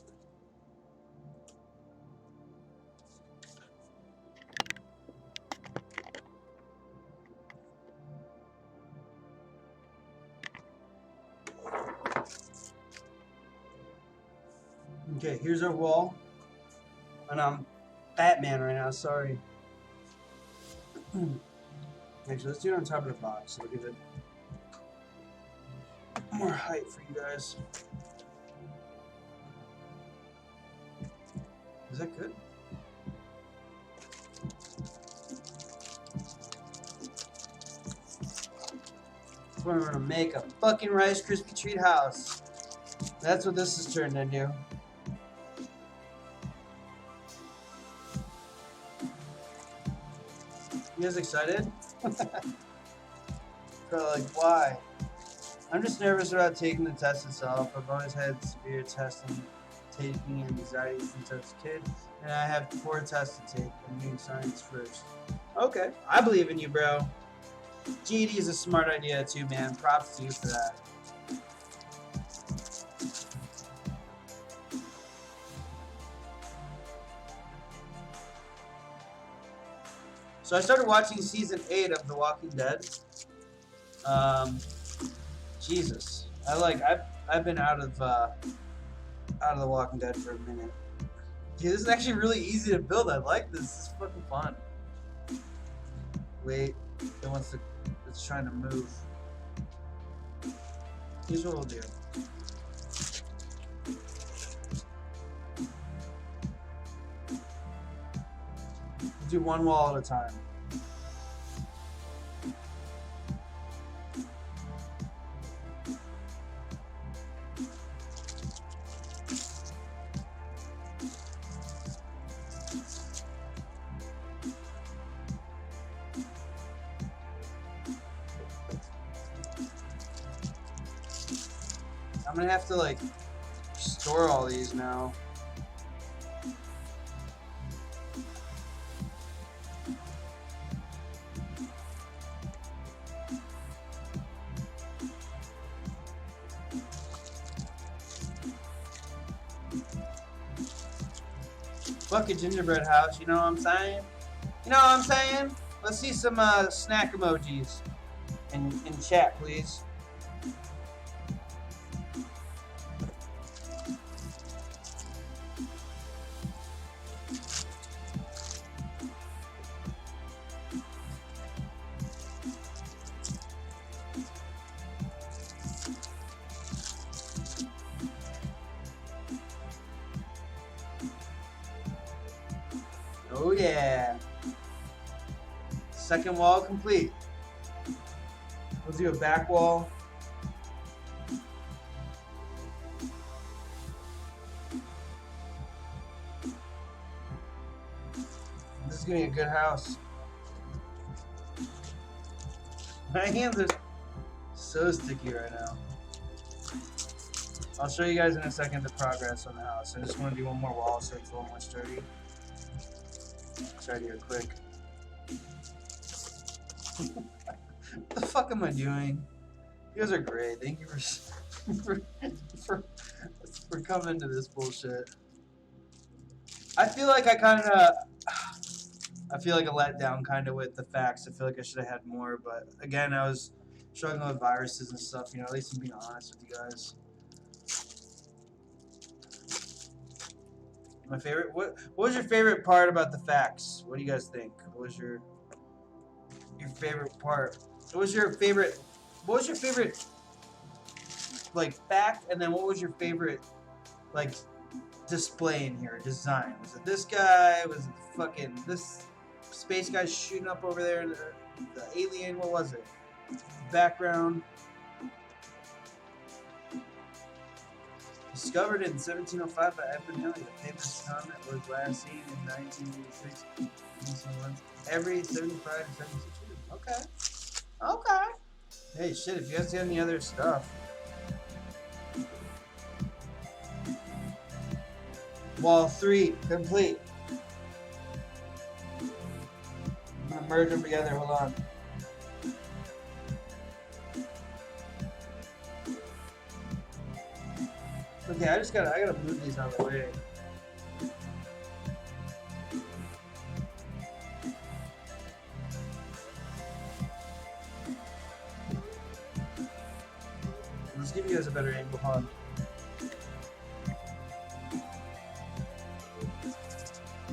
Okay, here's our wall. And I'm Batman right now, sorry. Actually, let's do it on top of the box. So we'll give it more height for you guys. Is that good? We're gonna make a fucking Rice Krispie treat house. That's what this has turned into. You guys excited? Probably like, why? I'm just nervous about taking the test itself. I've always had severe testing, taking anxiety since I was a kid, and I have 4 tests to take. I'm doing science first. Okay, I believe in you, bro. GED is a smart idea too, man. Props to you for that. So I started watching season 8 of The Walking Dead. Jesus, I've been out of The Walking Dead for a minute. Dude, this is actually really easy to build. I like this. This is fucking fun. Wait, it's trying to move. Here's what we'll do. We'll do one wall at a time. I'm gonna have to like store all these now. Fuck a gingerbread house, you know what I'm saying? You know what I'm saying? Let's see some snack emojis in chat, please. Oh yeah. Second wall complete. Let's do a back wall. This is gonna be a good house. My hands are so sticky right now. I'll show you guys in a second the progress on the house. I just want to do one more wall so it's a little more sturdy. Try to do it quick. What the fuck am I doing? You guys are great. Thank you for coming to this bullshit. I feel like I feel like a letdown kind of with the facts. I feel like I should have had more, but again, I was struggling with viruses and stuff. You know, at least I'm being honest with you guys. My favorite. What was your favorite part about the facts? What do you guys think? What was your favorite part? What was your favorite like fact? And then what was your favorite like display in here? Design? Was it this guy? Was it fucking this space guy shooting up over there? The alien? What was it? Background. Discovered in 1705 by Edwin Halley, the famous comet was last seen in 1986. Every 75 to 76 years. Okay. Okay. Hey, shit, if you guys see any other stuff. Wall 3, complete. I'm gonna merge them together, hold on. Okay, I gotta move these out of the way. Let's give you guys a better angle, huh?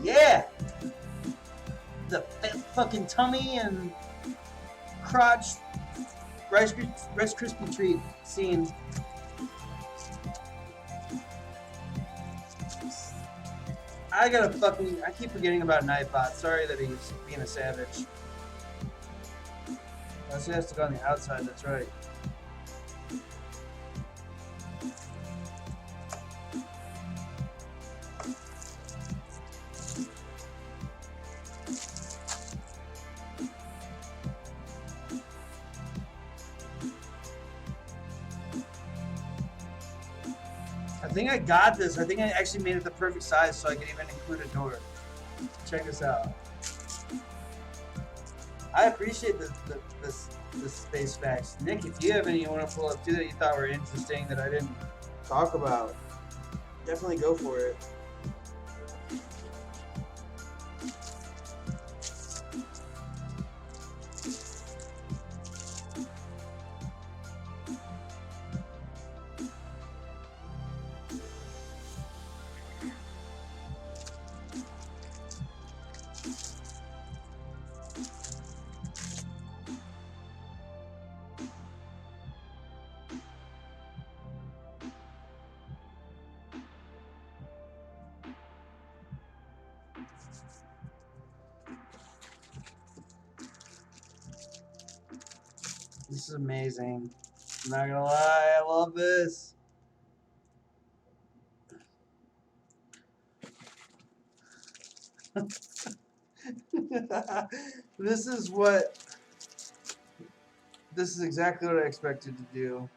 Yeah! The fucking tummy and crotch Rice Krispie treat scene. I keep forgetting about Nightbot. Sorry that he's being a savage. Unless he has to go on the outside, that's right. I think I got this. I think I actually made it the perfect size so I could even include a door. Check this out. I appreciate the space facts. Nick, if you have any you want to pull up too that you thought were interesting that I didn't talk about, definitely go for it. This is amazing. I'm not gonna lie, I love this. This is exactly what I expected to do.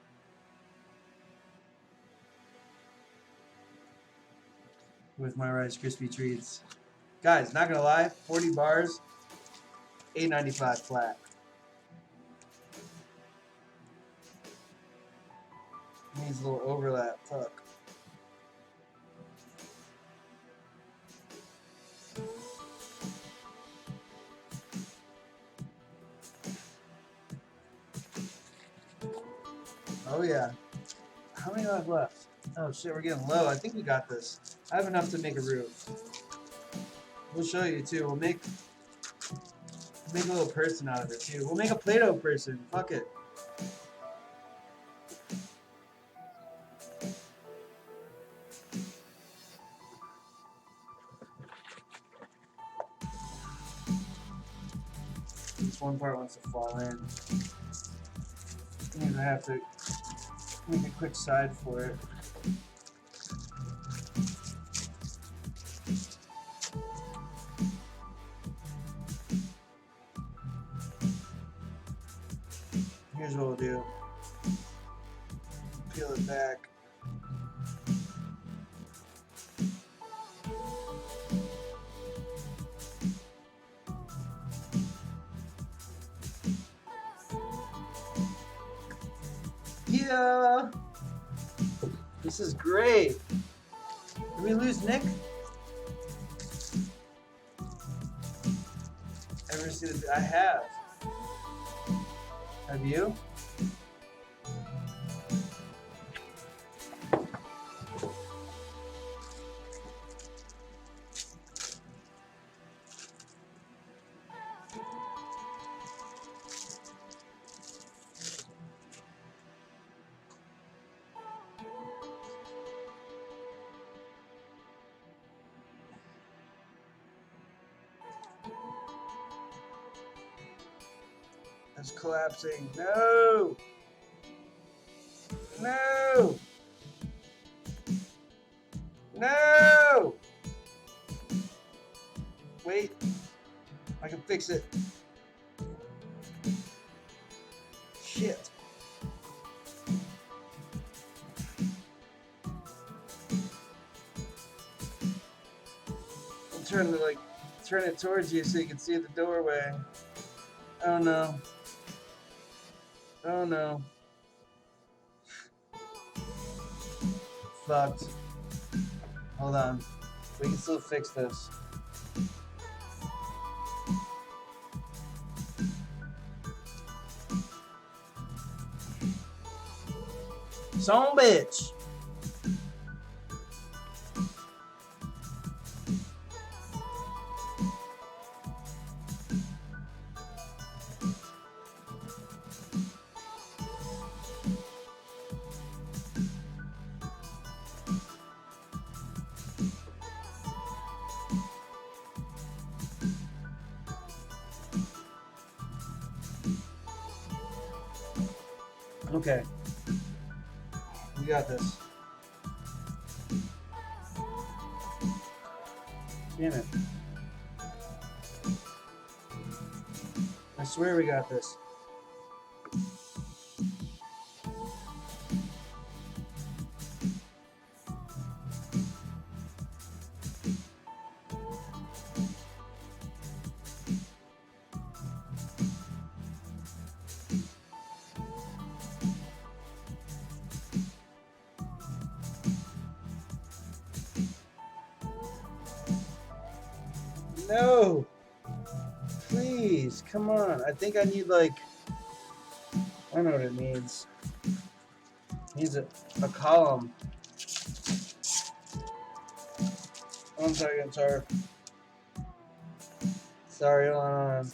With my Rice Krispie treats. Guys, not gonna lie, 40 bars, $8.95 flat. Needs a little overlap, fuck. Oh yeah. How many do I have left? Oh shit, we're getting low. I think we got this. I have enough to make a roof. We'll show you too. We'll make a little person out of it too. We'll make a Play-Doh person. Fuck it. This one part wants to fall in. means I have to make a quick side for it. Here's what we'll do. Peel it back. Yeah! This is great. Did we lose Nick? Ever see the... I have. Have you? It's collapsing. No! No! No! Wait. I can fix it. Shit. I'm trying to turn it towards you so you can see the doorway. Oh no. Oh no. Fucked. Hold on. We can still fix this. Son bitch. Okay. We got this. Damn it. I swear we got this. No! Please, come on. I think I need I know what it needs. It needs a column. One second, sorry. Sorry, hold on.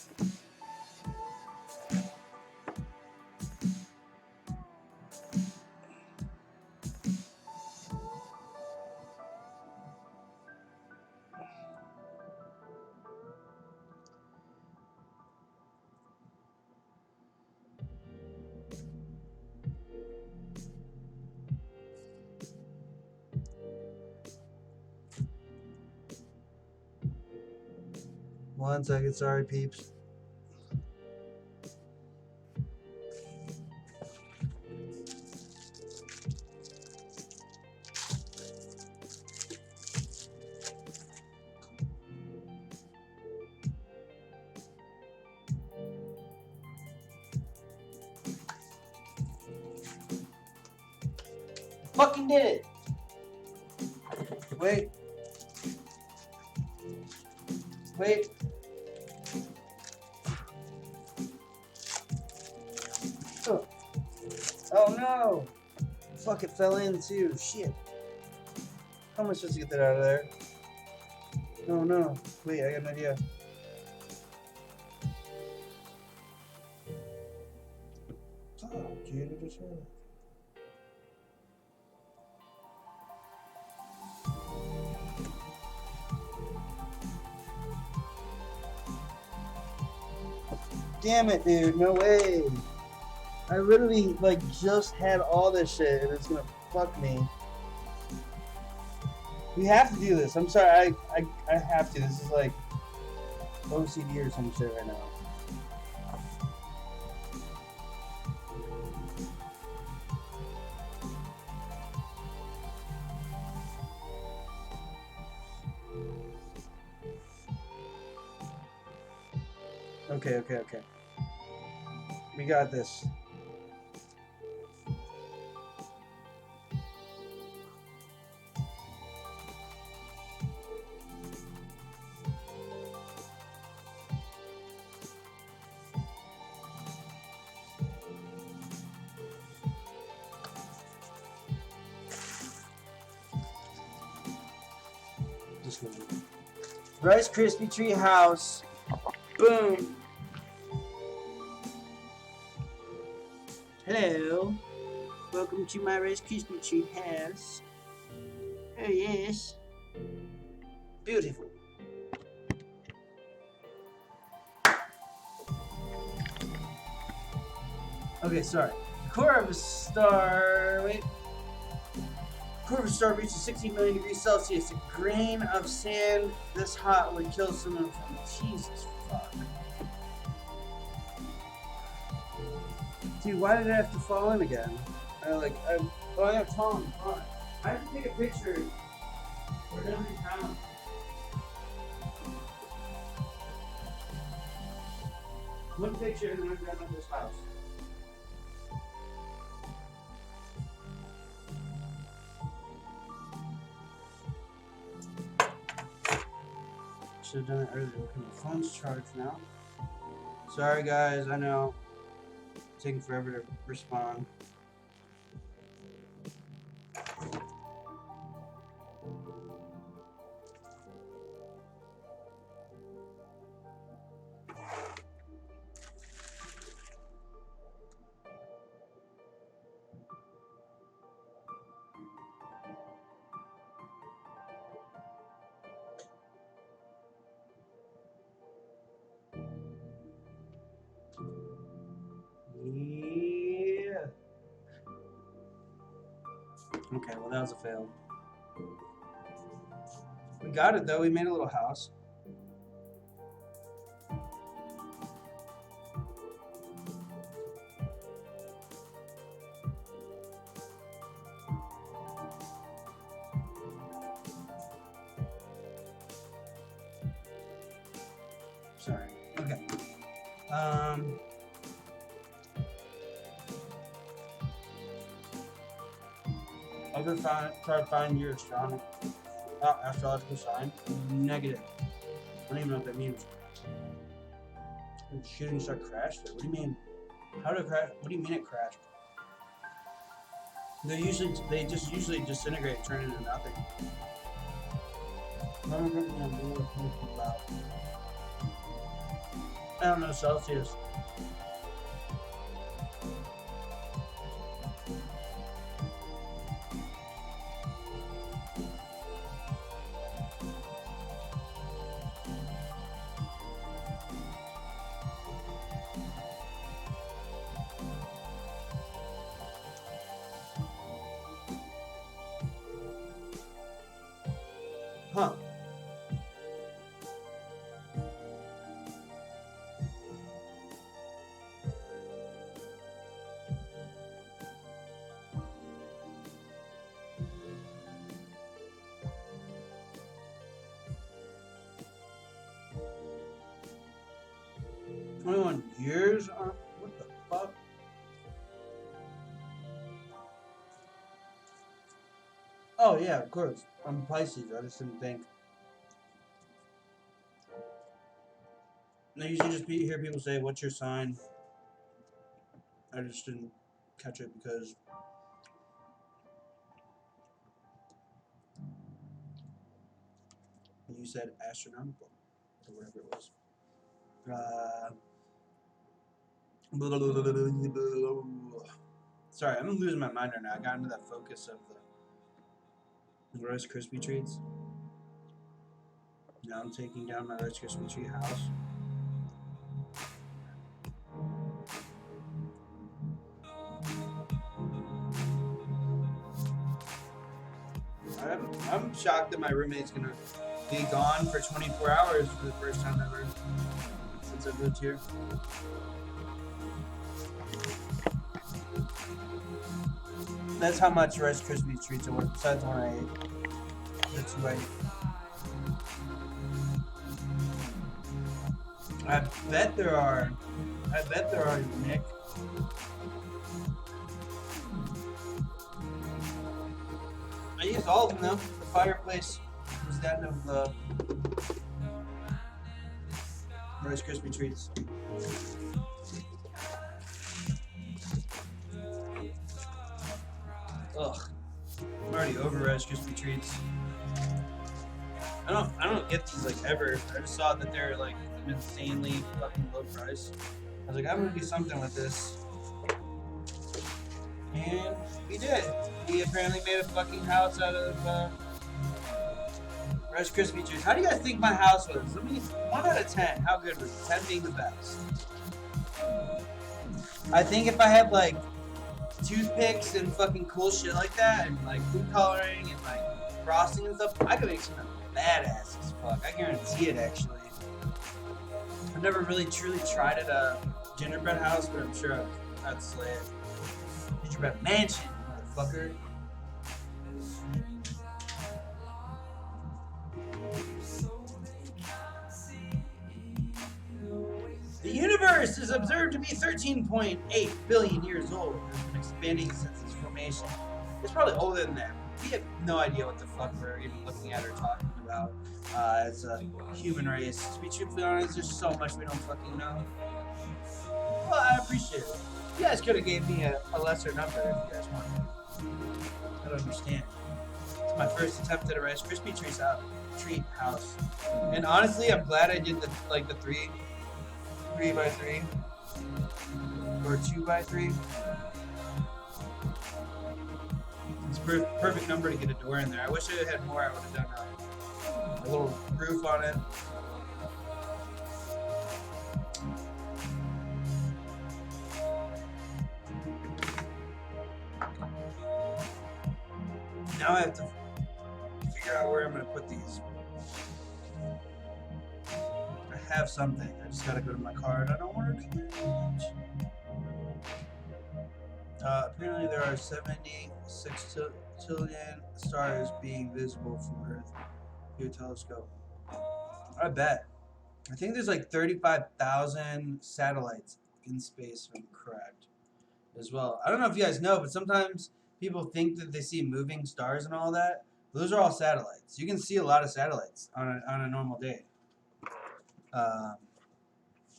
One second, sorry, peeps. Fucking did it! Wait. Wait. Oh. Oh no! Fuck, it fell in too. Shit. How am I supposed to get that out of there? Oh no. Wait, I got an idea. Oh, dude, it just hurt. Damn it, dude. No way. I literally like just had all this shit and it's gonna fuck me. We have to do this. I'm sorry, I have to. This is like OCD or some shit right now. Okay. We got this. Just gonna Rice Krispie Tree house. Boom. Hello. Welcome to my Rice Krispie Tree house. Oh yes. Beautiful. Okay, sorry. The core of a star. Wait. Core of a star reaches 16 million degrees Celsius. A grain of sand this hot would kill someone from Jesus fuck. Dude, why did it have to fall in again? I have Tom. Fine. I have to take a picture. We're gonna be found. One picture and then I'm done with this house. Should have done it earlier. Okay, my phone's charged now. Sorry guys, I know. It's taking forever to respond. Yeah. Okay, well that was a fail. We got it though. We made a little house. Sorry. Okay. Other try to find your astrological sign. Negative. I don't even know what that means. Shooting star crashed it. What do you mean? How did it crash? What do you mean it crashed? They just usually disintegrate, turn into nothing. I don't know Celsius. Huh. $21 years? What the fuck? Oh yeah, of course. I'm Pisces. I just didn't think. I usually just hear people say, "What's your sign?" I just didn't catch it because you said astronomical or whatever it was. Sorry, I'm losing my mind right now. I got into that focus of the Rice Krispie treats. Now I'm taking down my Rice Krispie tree house. I'm shocked that my roommate's gonna be gone for 24 hours for the first time ever since I moved here. That's how much Rice Krispie treats are, besides one I ate. The two I ate. I bet there are, Nick. I used all of them though. The fireplace was that of Rice Krispie treats. Ugh. I'm already over Rice Krispie treats. I don't get these like ever. I just saw that they're like insanely fucking low price. I was like, I'm gonna do something with this. And we did. We apparently made a fucking house out of Rice Krispie treats. How do you guys think my house was? I mean, 1 out of 10. How good was it? 10 being the best. I think if I had like toothpicks and fucking cool shit like that, and like food coloring and like frosting and stuff, I could make some badass as fuck. I guarantee it, actually. I've never really truly tried at a gingerbread house, but I'm sure I'd slay it. Gingerbread mansion, motherfucker. The universe is observed to be 13.8 billion years old and been expanding since its formation. It's probably older than that. We have no idea what the fuck we're even looking at or talking about as a human race. To be truthfully honest, there's so much we don't fucking know. Well, I appreciate it. You guys could have gave me a lesser number if you guys wanted. I don't understand. It's my first attempt at a Rice Krispie treat house. And honestly, I'm glad I did the 3x3 or 2x3. It's a perfect number to get a door in there. I wish I had more. I would have done a little roof on it. Now I have to figure out where I'm going to put these. I have something. I just got to go to my car and I don't want to do it. Apparently there are 76 trillion stars being visible from Earth through a telescope. I bet. I think there's like 35,000 satellites in space, if I'm correct, as well. I don't know if you guys know, but sometimes people think that they see moving stars and all that. Those are all satellites. You can see a lot of satellites on a normal day.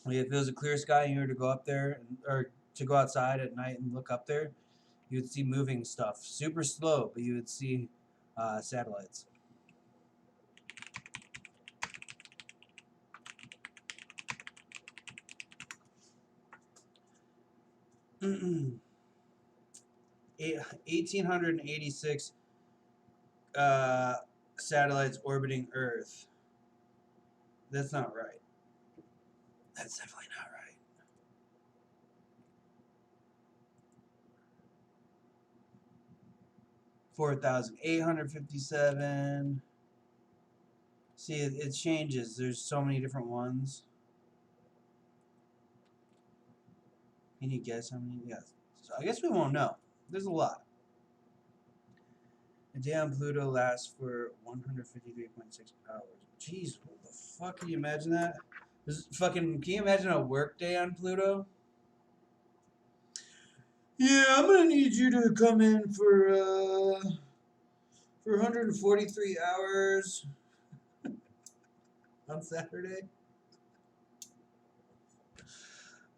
If it was a clear sky and you were to go up there, or to go outside at night and look up there, you would see moving stuff. Super slow, but you would see satellites. Mm-mm. 1,886 satellites orbiting Earth. That's not right. That's definitely not right. $4,857. See, it changes. There's so many different ones. Can you guess how many? Yes. So I guess we won't know. There's a lot. A day on Pluto lasts for 153.6 hours. Jeez, what the fuck? Can you imagine that? Can you imagine a work day on Pluto? Yeah, I'm gonna need you to come in for 143 hours on Saturday.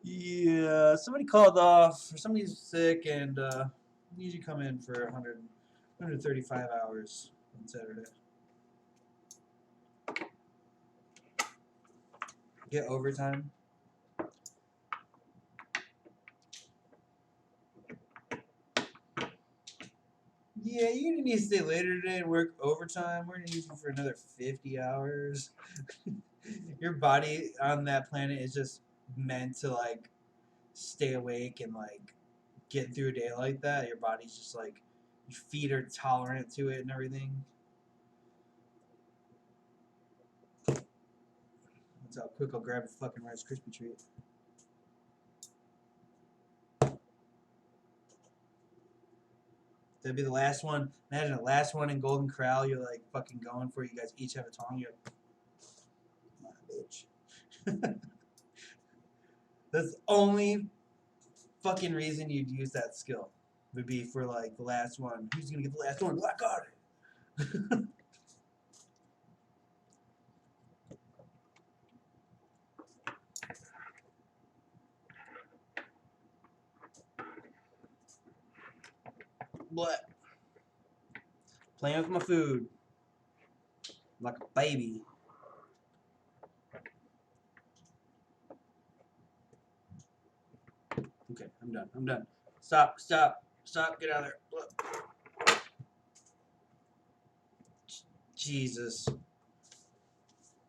Yeah, somebody called off, or somebody's sick, and need you to come in for 135 hours on Saturday. Get overtime. Yeah, you're gonna need to stay later today and work overtime. We're gonna need you for another 50 hours. Your body on that planet is just meant to like stay awake and like get through a day like that. Your body's just like Your feet are tolerant to it and everything. That's how quick I'll grab a fucking Rice Krispie treat. That'd be the last one. Imagine the last one in Golden Corral. You're like fucking going for it. You guys each have a tong. You're like, come on, bitch. That's the only fucking reason you'd use that skill. Would be for like the last one. Who's gonna get the last one? I got it. What? Playing with my food like a baby. Okay, I'm done. I'm done. Stop, stop, stop. Get out of there. Jesus.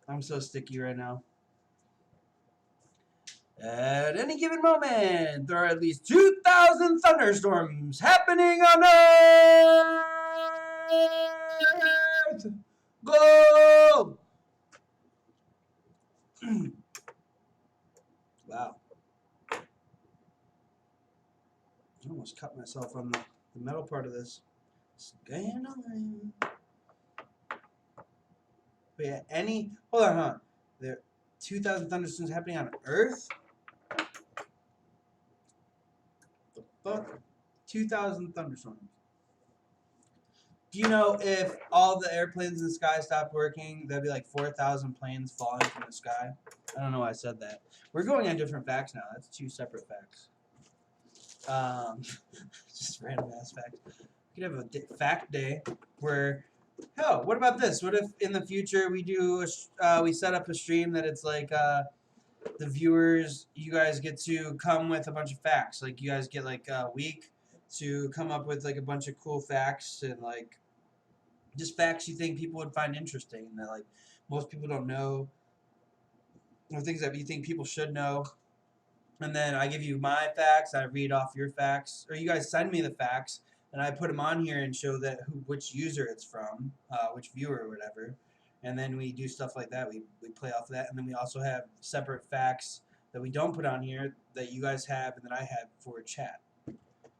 I'm so sticky right now. At any given moment, there are at least 2,000 thunderstorms happening on Earth! Go! Wow. I almost cut myself on the metal part of this. Hold on, huh? There are 2,000 thunderstorms happening on Earth? The fuck? 2,000 thunderstorms. Do you know if all the airplanes in the sky stopped working, that'd be like 4,000 planes falling from the sky? I don't know why I said that. We're going on different facts now. That's 2 separate facts. Just random ass facts. We could have a fact day where, hell, what about this? What if in the future we do, we set up a stream that it's like, the viewers, you guys get to come with a bunch of facts. Like you guys get like a week to come up with like a bunch of cool facts and like just facts you think people would find interesting that like most people don't know, or things that you think people should know. And then I give you my facts, I read off your facts, or you guys send me the facts, and I put them on here and show that which user it's from, which viewer or whatever. And then we do stuff like that. We play off of that, and then we also have separate facts that we don't put on here that you guys have and that I have for chat.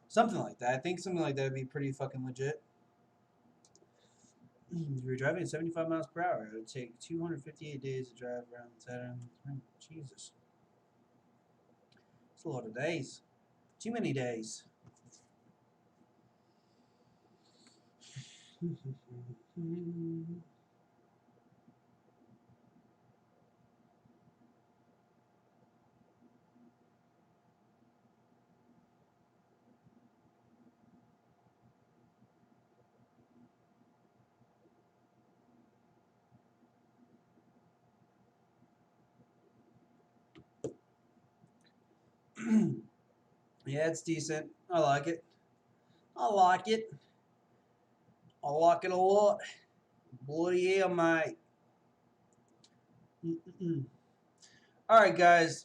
Something like that. I think something like that would be pretty fucking legit. If you're driving at 75 miles per hour, it would take 258 days to drive around Saturn. Jesus. It's a lot of days. Too many days. Yeah, it's decent. I like it. I like it. I like it a lot. Bloody yeah, mate. Alright, guys.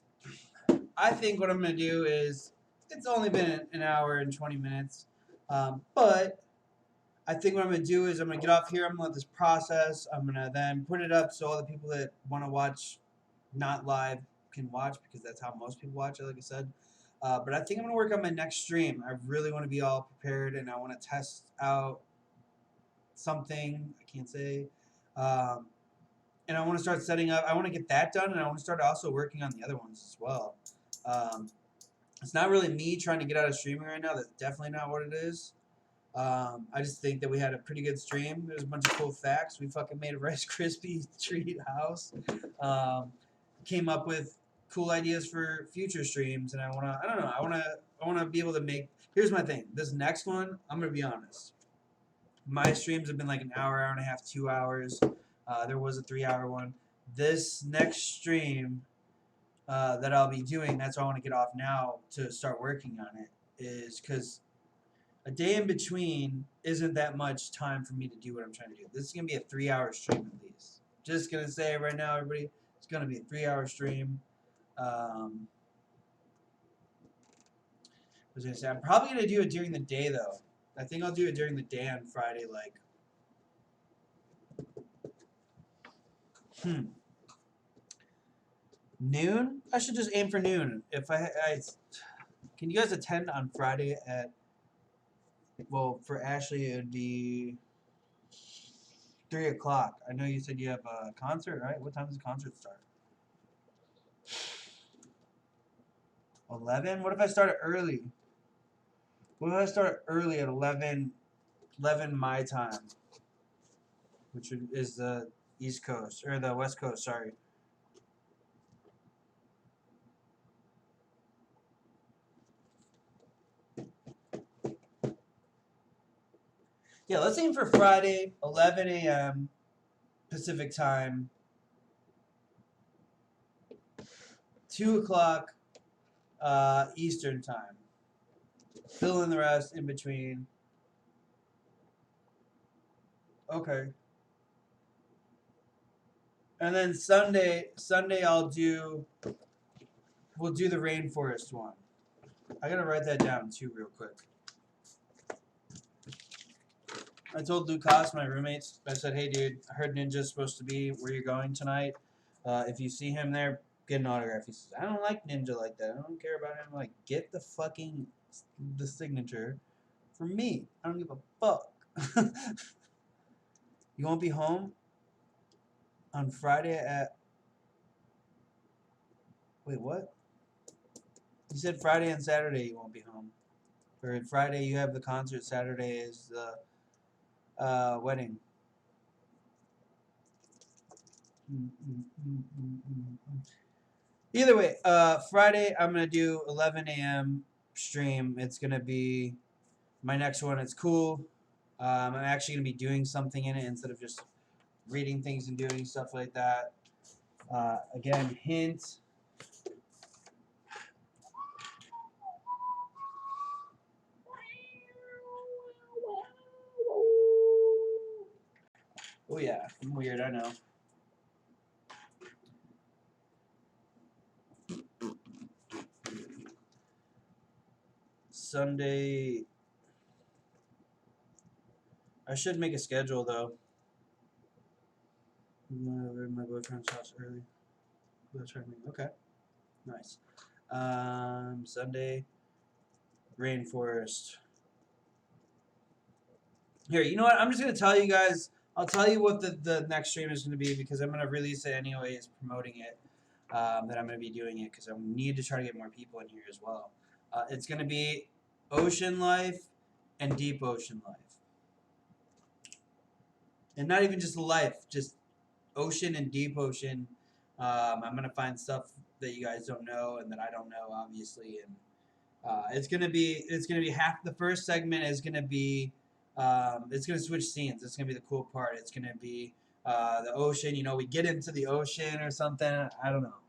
I think what I'm going to do is, it's only been an hour and 20 minutes, but I think what I'm going to do is I'm going to get off here, I'm going to let this process, I'm going to then put it up so all the people that want to watch not live can watch, because that's how most people watch it, like I said. But I think I'm going to work on my next stream. I really want to be all prepared, and I want to test out something, I can't say, and I want to start setting up, I want to get that done, and I want to start also working on the other ones as well. It's not really me trying to get out of streaming right now. That's definitely not what it is. I just think that we had a pretty good stream. There's a bunch of cool facts. We fucking made a Rice Krispie treat house. Came up with cool ideas for future streams, and I don't know. I wanna be able to make. Here's my thing. This next one, I'm gonna be honest. My streams have been like an hour, hour and a half, 2 hours. There was a 3-hour one. This next stream that I'll be doing, that's why I want to get off now to start working on it, is because a day in between isn't that much time for me to do what I'm trying to do. This is going to be a 3-hour stream at least. Just going to say right now, everybody, it's going to be a 3-hour stream. I was going to say, I'm probably going to do it during the day, though. I think I'll do it during the day on Friday, like. Noon? I should just aim for noon. If I can you guys attend on Friday at, well, for Ashley it would be 3 o'clock. I know you said you have a concert, right? What time does the concert start? 11? What if I start early? What if I start early at 11 my time, which is the East Coast, or the West Coast, sorry. Yeah, let's aim for Friday, 11 a.m. Pacific time, 2 o'clock Eastern time. Fill in the rest in between. Okay. And then Sunday we'll do the rainforest one. I gotta write that down too real quick. I told Lucas, my roommates, I said, hey dude, I heard Ninja's supposed to be where you're going tonight. If you see him there, get an autograph. He says, I don't like Ninja like that. I don't care about him. I'm like, get the signature from me. I don't give a fuck. You won't be home on Friday at... Wait, what? You said Friday and Saturday you won't be home. For Friday you have the concert, Saturday is the wedding. Either way, Friday I'm going to do 11 a.m. stream. It's going to be my next one. It's cool. I'm actually going to be doing something in it instead of just reading things and doing stuff like that. Again, hint. Oh yeah, I'm weird, I know. Sunday. I should make a schedule though. My boyfriend's house early. Okay, nice. Sunday, rainforest. Here, you know what? I'm just gonna tell you guys. I'll tell you what the next stream is gonna be because I'm gonna release it anyways, promoting it. That I'm gonna be doing it because I need to try to get more people in here as well. It's gonna be ocean life and deep ocean life, and not even just life, just ocean and deep ocean. I'm gonna find stuff that you guys don't know and that I don't know, obviously, and it's gonna be half the first segment is gonna be it's gonna switch scenes. It's gonna be the cool part. It's gonna be the ocean. You know, we get into the ocean or something. I don't know.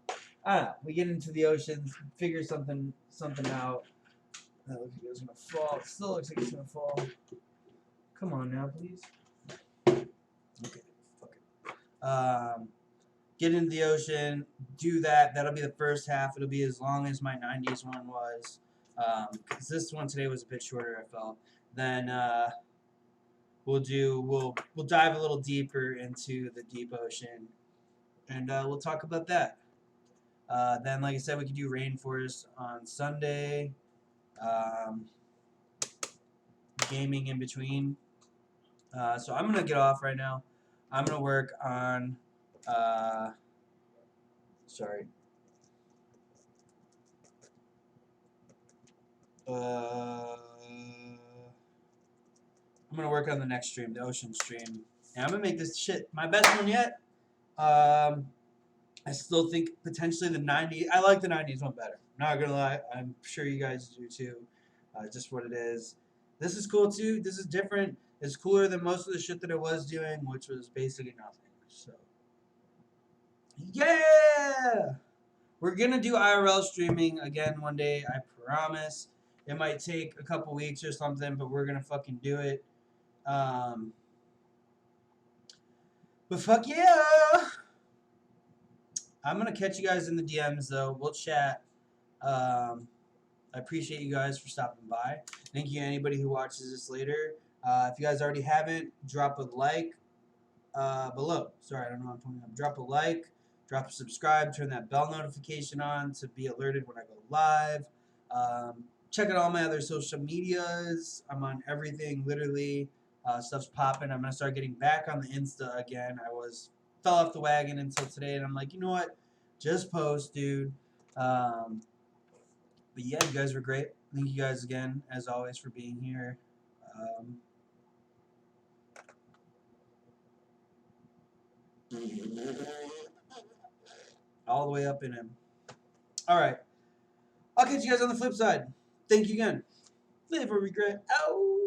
We get into the ocean, figure something out. That looks like it's gonna fall. It still looks like it's gonna fall. Come on now, please. Okay, fuck it. Get into the ocean, do that. That'll be the first half. It'll be as long as my 90s one was. Because this one today was a bit shorter, I felt. Then we'll dive a little deeper into the deep ocean, and we'll talk about that. Then, like I said, we could do rainforest on Sunday. Gaming in between. So I'm gonna get off right now. I'm gonna work on. Sorry. I'm gonna work on the next stream, the ocean stream, and I'm gonna make this shit my best one yet. I still think potentially the 90s. I like the 90s one better. Not gonna lie, I'm sure you guys do too. Just what it is. This is cool too. This is different. It's cooler than most of the shit that I was doing, which was basically nothing. So, yeah, we're gonna do IRL streaming again one day. I promise. It might take a couple weeks or something, but we're gonna fucking do it. But fuck yeah! I'm gonna catch you guys in the DMs though. We'll chat. I appreciate you guys for stopping by. Thank you anybody who watches this later. If you guys already haven't, drop a like below. Sorry, I don't know what I'm talking about. Drop a like, drop a subscribe, turn that bell notification on to be alerted when I go live. Check out all my other social medias. I'm on everything, literally. Stuff's popping. I'm gonna start getting back on the Insta again. Fell off the wagon until today, and I'm like, you know what? Just post, dude. But yeah, you guys were great. Thank you guys again, as always, for being here. All the way up in him. All right. I'll catch you guys on the flip side. Thank you again. Live or regret. Ow.